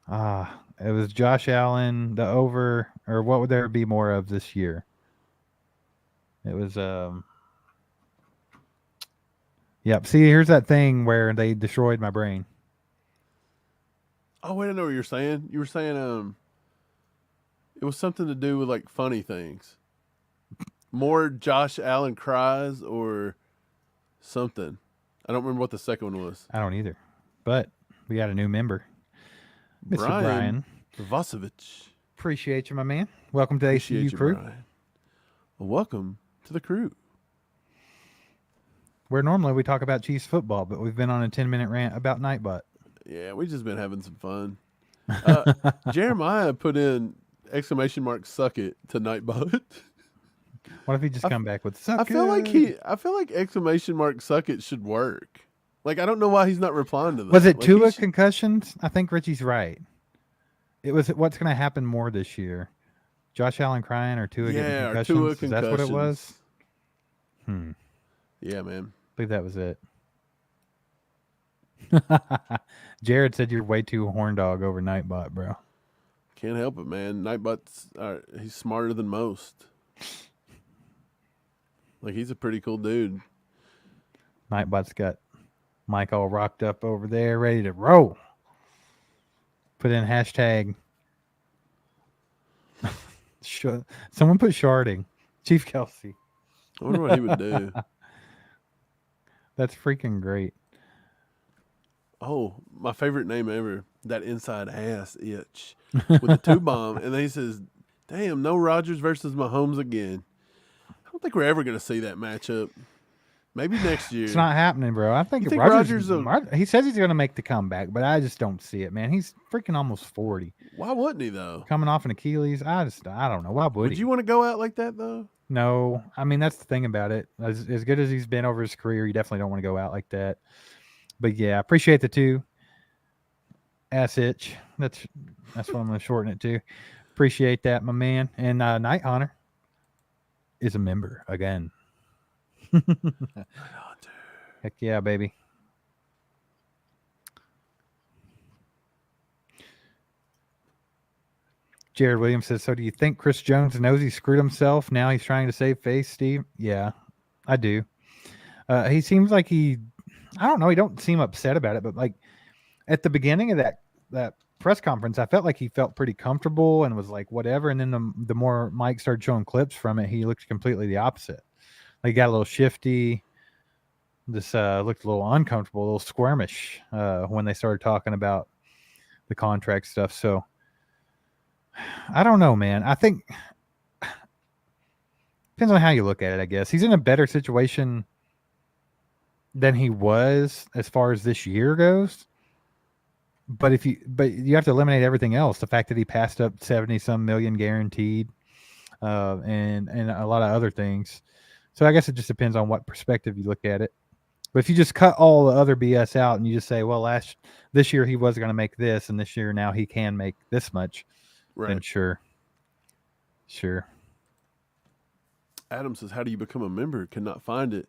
it? It was Josh Allen, the over, or what would there be more of this year? It was, yep. See, here's that thing where they destroyed my brain. Oh, wait, I know what you're saying. You were saying it was something to do with like funny things. More Josh Allen cries or something. I don't remember what the second one was. I don't either. But we got a new member. Mr. Brian Vasovich. Appreciate you, my man. Welcome to Appreciate ACU you, Crew. Brian. Well, welcome to the crew. Where normally we talk about Chiefs football, but we've been on a 10-minute rant about Nightbot. Yeah, we've just been having some fun. Jeremiah put in exclamation mark suck it to Nightbot. What if he just come back with suck I feel like exclamation mark suck it should work. Like, I don't know why he's not replying to that. Was it like, Tua concussions? I think Richie's right. It was what's going to happen more this year. Josh Allen crying or Tua getting concussions? Tua Is that what it was? Yeah, man. I believe that was it. Jared said you're way too horn dog over Nightbot, bro. Can't help it, man. Nightbot's he's smarter than most. Like, he's a pretty cool dude. Nightbot's got Mike all rocked up over there, ready to roll. Put in hashtag. Someone put sharding. Chief Kelsey. I wonder what he would do. That's freaking great. Oh, my favorite name ever. That inside ass itch. With the 2-bomb. And then he says, damn, no Rodgers versus Mahomes again. I don't think we're ever going to see that matchup. Maybe next year. It's not happening, bro. I think, think Rodgers Rodgers he says he's going to make the comeback, but I just don't see it, man. He's freaking almost 40. Why wouldn't he, though? Coming off an Achilles. I don't know. Why would he? You want to go out like that, though? No. I mean, that's the thing about it. As good as he's been over his career, you definitely don't want to go out like that. But, yeah, I appreciate the 2. Ass itch. That's what I'm going to shorten it to. Appreciate that, my man. And Night Hunter is a member again. Heck yeah, baby. Jared Williams says, so do you think Chris Jones knows he screwed himself? Now he's trying to save face, Steve? Yeah, I do. He seems like I don't know, he don't seem upset about it, but like at the beginning of that press conference, I felt like he felt pretty comfortable and was like, whatever. And then the more Mike started showing clips from it, he looked completely the opposite. Like he got a little shifty, just looked a little uncomfortable, a little squirmish when they started talking about the contract stuff. So I don't know, man. I think depends on how you look at it, I guess. He's in a better situation than he was as far as this year goes. But you have to eliminate everything else. The fact that he passed up 70-some million guaranteed, and a lot of other things. So I guess it just depends on what perspective you look at it. But if you just cut all the other BS out and you just say, well, this year he was going to make this, and this year now he can make this much, Right. then sure. Adam says, how do you become a member? Cannot find it.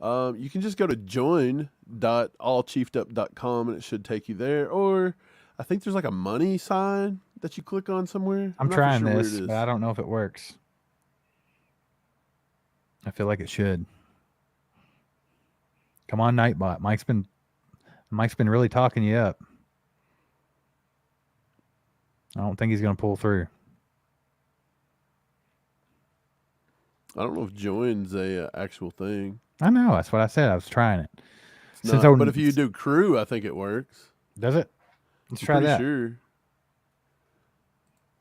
You can just go to join.allchiefedup.com and it should take you there. Or I think there's like a money sign that you click on somewhere. I'm not trying for sure this, where it is. but I don't know if it works. I feel like it should. Come on, Nightbot. Mike's been really talking you up. I don't think he's going to pull through. I don't know if join's a actual thing. I know. That's what I said. I was trying it. But if you do crew, I think it works. Does it? Let's I'm try pretty that. Sure.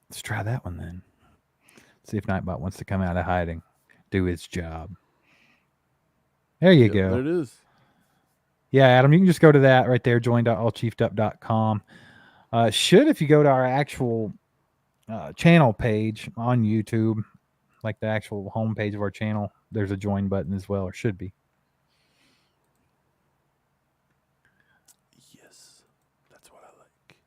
Let's try that one then. See if Nightbot wants to come out of hiding, do his job. There you go. There it is. Yeah, Adam, you can just go to that right there, join.allchiefedup.com. If you go to our actual channel page on YouTube, like the actual homepage of our channel, there's a join button as well, or should be. Yes, that's what I like.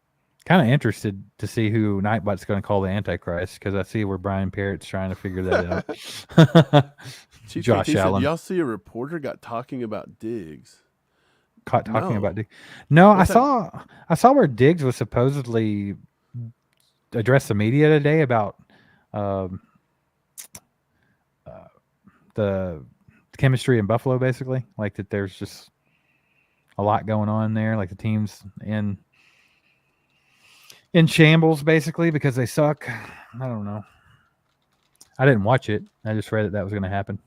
Kind of interested to see who Nightbot's going to call the Antichrist, because I see where Brian Parrott's trying to figure that out. Chief Josh KT said, Allen. y'all see a reporter got talking about Diggs. Caught talking No. about Diggs. No, What's I saw where Diggs was supposedly addressed the media today about the chemistry in Buffalo, basically. Like that there's just a lot going on there. Like the team's in shambles, basically, because they suck. I don't know. I didn't watch it. I just read that was going to happen.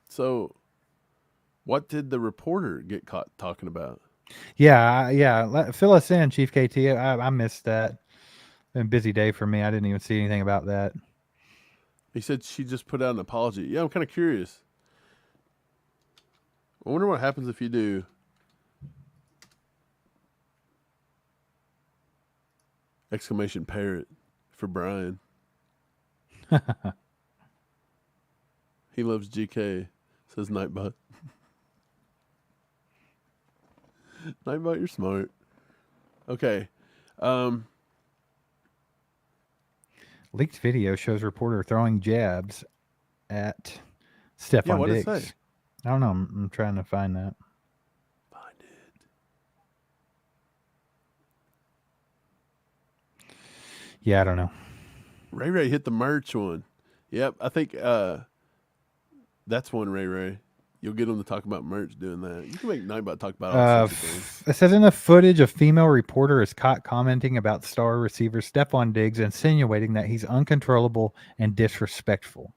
So, what did the reporter get caught talking about? Yeah. Fill us in, Chief KT. I missed that. Been a busy day for me. I didn't even see anything about that. He said she just put out an apology. Yeah, I'm kind of curious. I wonder what happens if you do. Exclamation parrot for Brian. He loves GK, says Nightbot. Nightbot, you're smart. Okay. Leaked video shows reporter throwing jabs at Stephon what did Diggs. it say? I don't know. I'm trying to find that. Find it. Yeah, I don't know. Ray hit the merch one. Yep, I think that's one, Ray. You'll get him to talk about merch doing that. You can make Nightbot talk about all sorts of things. It says in the footage, a female reporter is caught commenting about star receiver Stephon Diggs, insinuating that he's uncontrollable and disrespectful.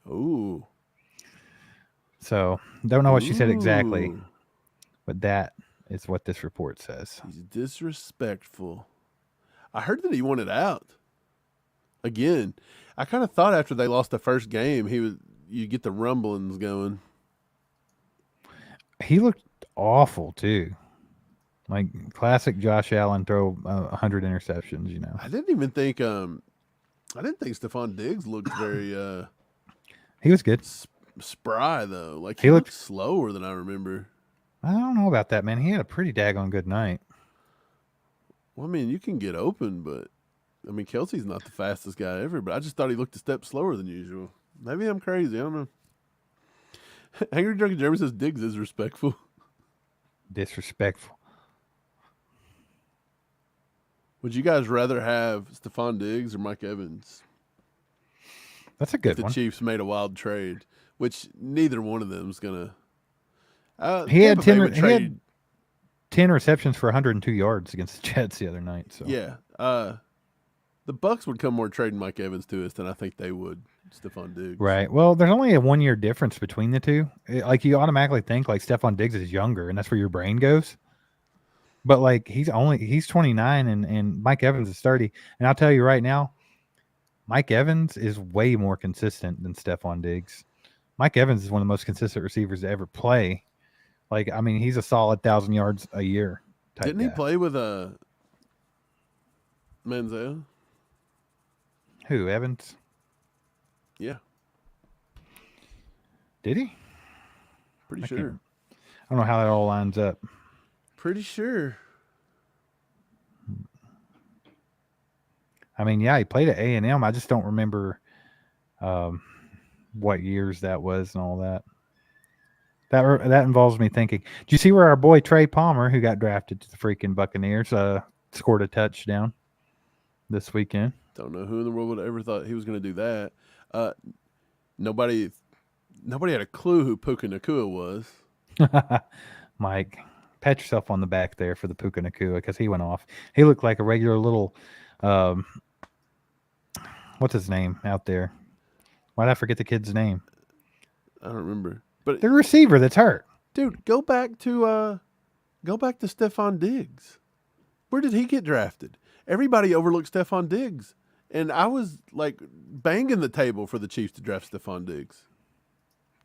Ooh. So, don't know what she said exactly, Ooh. but that is what this report says. He's disrespectful. I heard that he wanted out. Again, I kind of thought after they lost the first game, you get the rumblings going. He looked awful too, like classic Josh Allen throw 100 interceptions. You know, I didn't think Stephon Diggs looked very he was good. spry though. Like He he looked- looked slower than I remember. I don't know about that, man. He had a pretty daggone good night. Well, I mean, you can get open, but I mean, Kelsey's not the fastest guy ever. But I just thought he looked a step slower than usual. Maybe I'm crazy. I don't know. Angry Drunken Jeremy says Diggs is respectful. Disrespectful. Would you guys rather have Stephon Diggs or Mike Evans? That's a good If the one. Chiefs made a wild trade, which neither one of them is gonna. He had Tampa Bay 10. would He trade. had 10 receptions for 102 yards against the Jets the other night. So Yeah. The Bucks would come more trading Mike Evans to us than I think they would Stephon Diggs. right. Well, there's only a 1 year difference between the two. Like you automatically think like Stephon Diggs is younger, and that's where your brain goes. But like he's 29 and Mike Evans is 30. And I'll tell you right now, Mike Evans is way more consistent than Stephon Diggs. Mike Evans is one of the most consistent receivers to ever play. Like, I mean, he's a solid 1,000 yards a year type Didn't he guy. play with Manziel? Who, Evans? Yeah, Did he? pretty I sure. can't- I don't know how that all lines up. Pretty sure. I mean, yeah, he played at A&M. I just don't remember what years that was and all that. That involves me thinking. Do you see where our boy Trey Palmer, who got drafted to the freaking Buccaneers, scored a touchdown this weekend? Don't know who in the world would have ever thought he was going to do that. Nobody had a clue who Puka Nakua was. Mike, pat yourself on the back there for the Puka Nakua because he went off. He looked like a regular little, what's his name out there? Why'd I forget the kid's name? I don't remember. But The receiver that's hurt. dude, go back to Stephon Diggs. Where did he get drafted? Everybody overlooked Stephon Diggs, and I was like banging the table for the Chiefs to draft Stephon Diggs.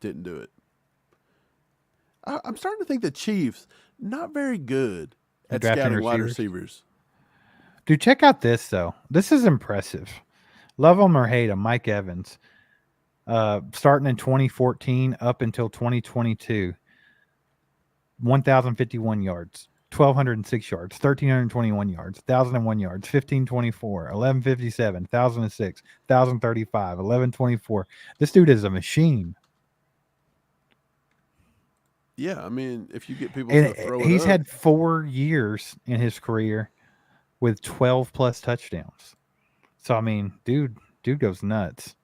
Didn't do it. I'm starting to think the Chiefs not very good at Drafting scouting wide receivers? receivers. Dude, check out this, though. This is impressive. Love him or hate him, Mike Evans. Starting in 2014 up until 2022, 1,051 yards, 1,206 yards, 1,321 yards, 1,001 yards, 1,524, 1,157, 1,006, 1,035, 1,124. This dude is a machine. Yeah, I mean, if you get people to throw it He's up, had 4 years in his career with 12 plus touchdowns. So, I mean, dude goes nuts.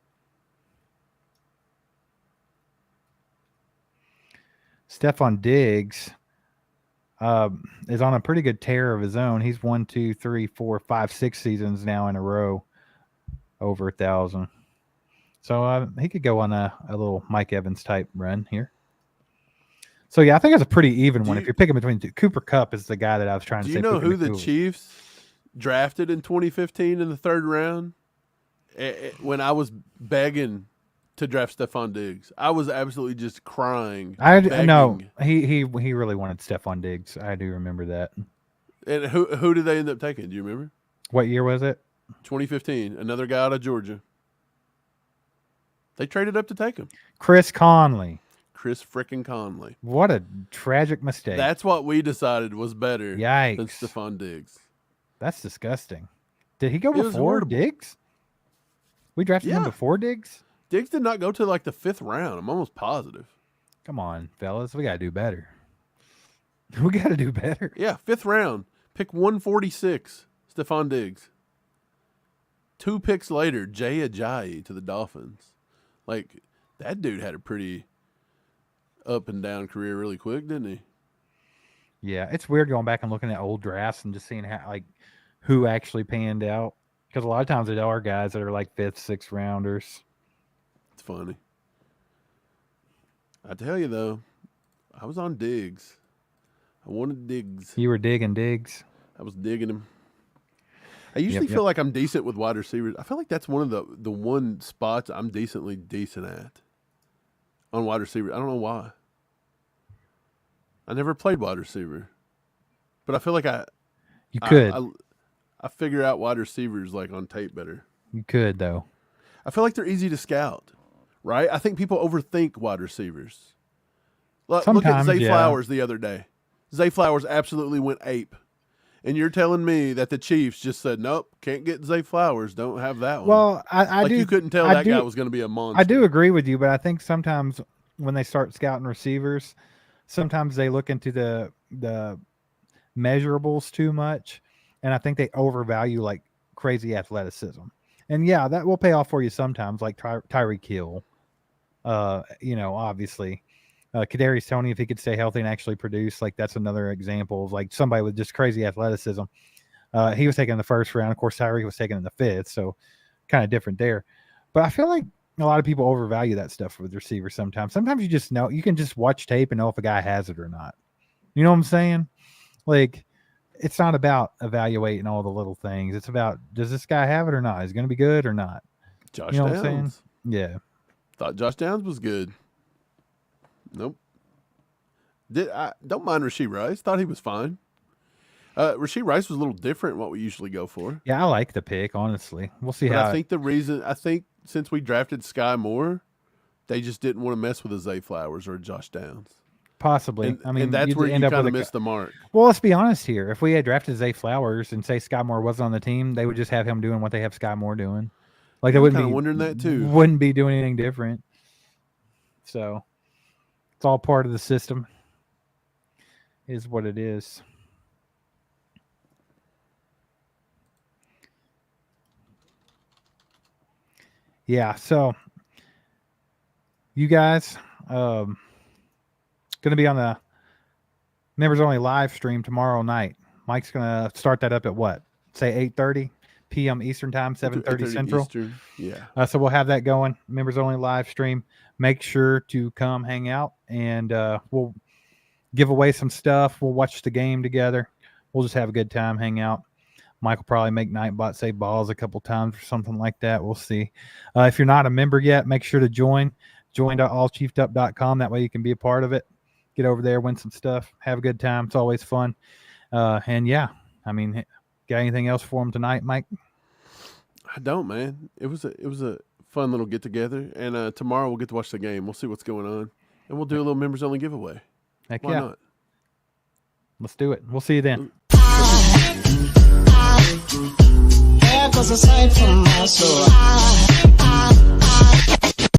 Stephon Diggs is on a pretty good tear of his own. He's 1, 2, 3, 4, 5, 6 seasons now in a row over 1,000. So he could go on a little Mike Evans type run here. So yeah, I think it's a pretty even one. If you're picking between two, Cooper Kupp is the guy that I was trying to do say. you know Puka who the Nacua. Chiefs drafted in 2015 in the third round? When I was begging to draft Stephon Diggs, I was absolutely just crying. I begging. no, he really wanted Stephon Diggs. I do remember that. And who did they end up taking? Do you remember? What year was it? 2015. Another guy out of Georgia. They traded up to take him. Chris Conley. Chris frickin' Conley. What a tragic mistake. That's what we decided was better than Yikes. Stephon Diggs. That's disgusting. Did he go It was before horrible. Diggs? We drafted him Yeah. before Diggs? Diggs did not go to like the 5th round. I'm almost positive. Come on, fellas. We got to do better. We got to do better. Yeah, 5th round. Pick 146, Stephon Diggs. 2 picks later, Jay Ajayi to the Dolphins. Like, that dude had a pretty up and down career really quick, didn't he? Yeah, it's weird going back and looking at old drafts and just seeing how who actually panned out. Because a lot of times there are guys that are like 5th, 6th rounders. It's funny. I tell you, though, I was on Diggs. I wanted Diggs. You were digging Diggs. I was digging him. I usually feel like I'm decent with wide receivers. I feel like that's one of the one spots I'm decently decent at on wide receiver. I don't know why. I never played wide receiver, but I feel like You could. I figure out wide receivers like on tape better. You could, though. I feel like they're easy to scout, right? I think people overthink wide receivers. Look at Sometimes, Zay yeah. Flowers the other day. Zay Flowers absolutely went ape. And you're telling me that the Chiefs just said, nope, can't get Zay Flowers. Don't have that one. Well, I like do. you couldn't tell I that do- guy was going to be a monster. I do agree with you, but I think sometimes when they start scouting receivers, sometimes they look into the measurables too much, and I think they overvalue like crazy athleticism. And yeah, that will pay off for you sometimes, like Tyreek Hill. Obviously, Kadarius Toney, if he could stay healthy and actually produce, like that's another example of like somebody with just crazy athleticism. He was taken in the first round. Of course, Tyreek was taken in the fifth, so kind of different there. But I feel like a lot of people overvalue that stuff with receivers sometimes. Sometimes you just know, you can just watch tape and know if a guy has it or not. You know what I'm saying? Like, it's not about evaluating all the little things. It's about, does this guy have it or not? Is he going to be good or not? Josh you know Downs. What I'm saying? Yeah. Thought Josh Downs was good. Nope. Don't mind Rashee Rice. Thought he was fine. Rashee Rice was a little different than what we usually go for. Yeah, I like the pick, honestly. We'll see but how. I think since we drafted Sky Moore, they just didn't want to mess with a Zay Flowers or a Josh Downs. Possibly. And that's where you kind of missed the mark. Well, let's be honest here. If we had drafted Zay Flowers and say Sky Moore wasn't on the team, they would just have him doing what they have Sky Moore doing. Like they wouldn't be wondering that too. Wouldn't be doing anything different. So it's all part of the system. Is what it is. Yeah, so you guys going to be on the members only live stream tomorrow night. Mike's going to start that up at what? Say 8:30 p.m. Eastern time, 7:30 Central. Eastern. Yeah. So we'll have that going. Members only live stream. Make sure to come hang out, and we'll give away some stuff. We'll watch the game together. We'll just have a good time, hang out. Mike will probably make Nightbot say balls a couple times or something like that. We'll see. If you're not a member yet, make sure to join. Join.allchiefedup.com. That way you can be a part of it. Get over there, win some stuff, have a good time. It's always fun. And yeah, I mean, got anything else for him tonight, Mike? I don't, man. It was a fun little get together, and tomorrow we'll get to watch the game. We'll see what's going on, and we'll do a little members only giveaway. Heck Why yeah. not? Let's do it. We'll see you then. There goes a sight from my soul.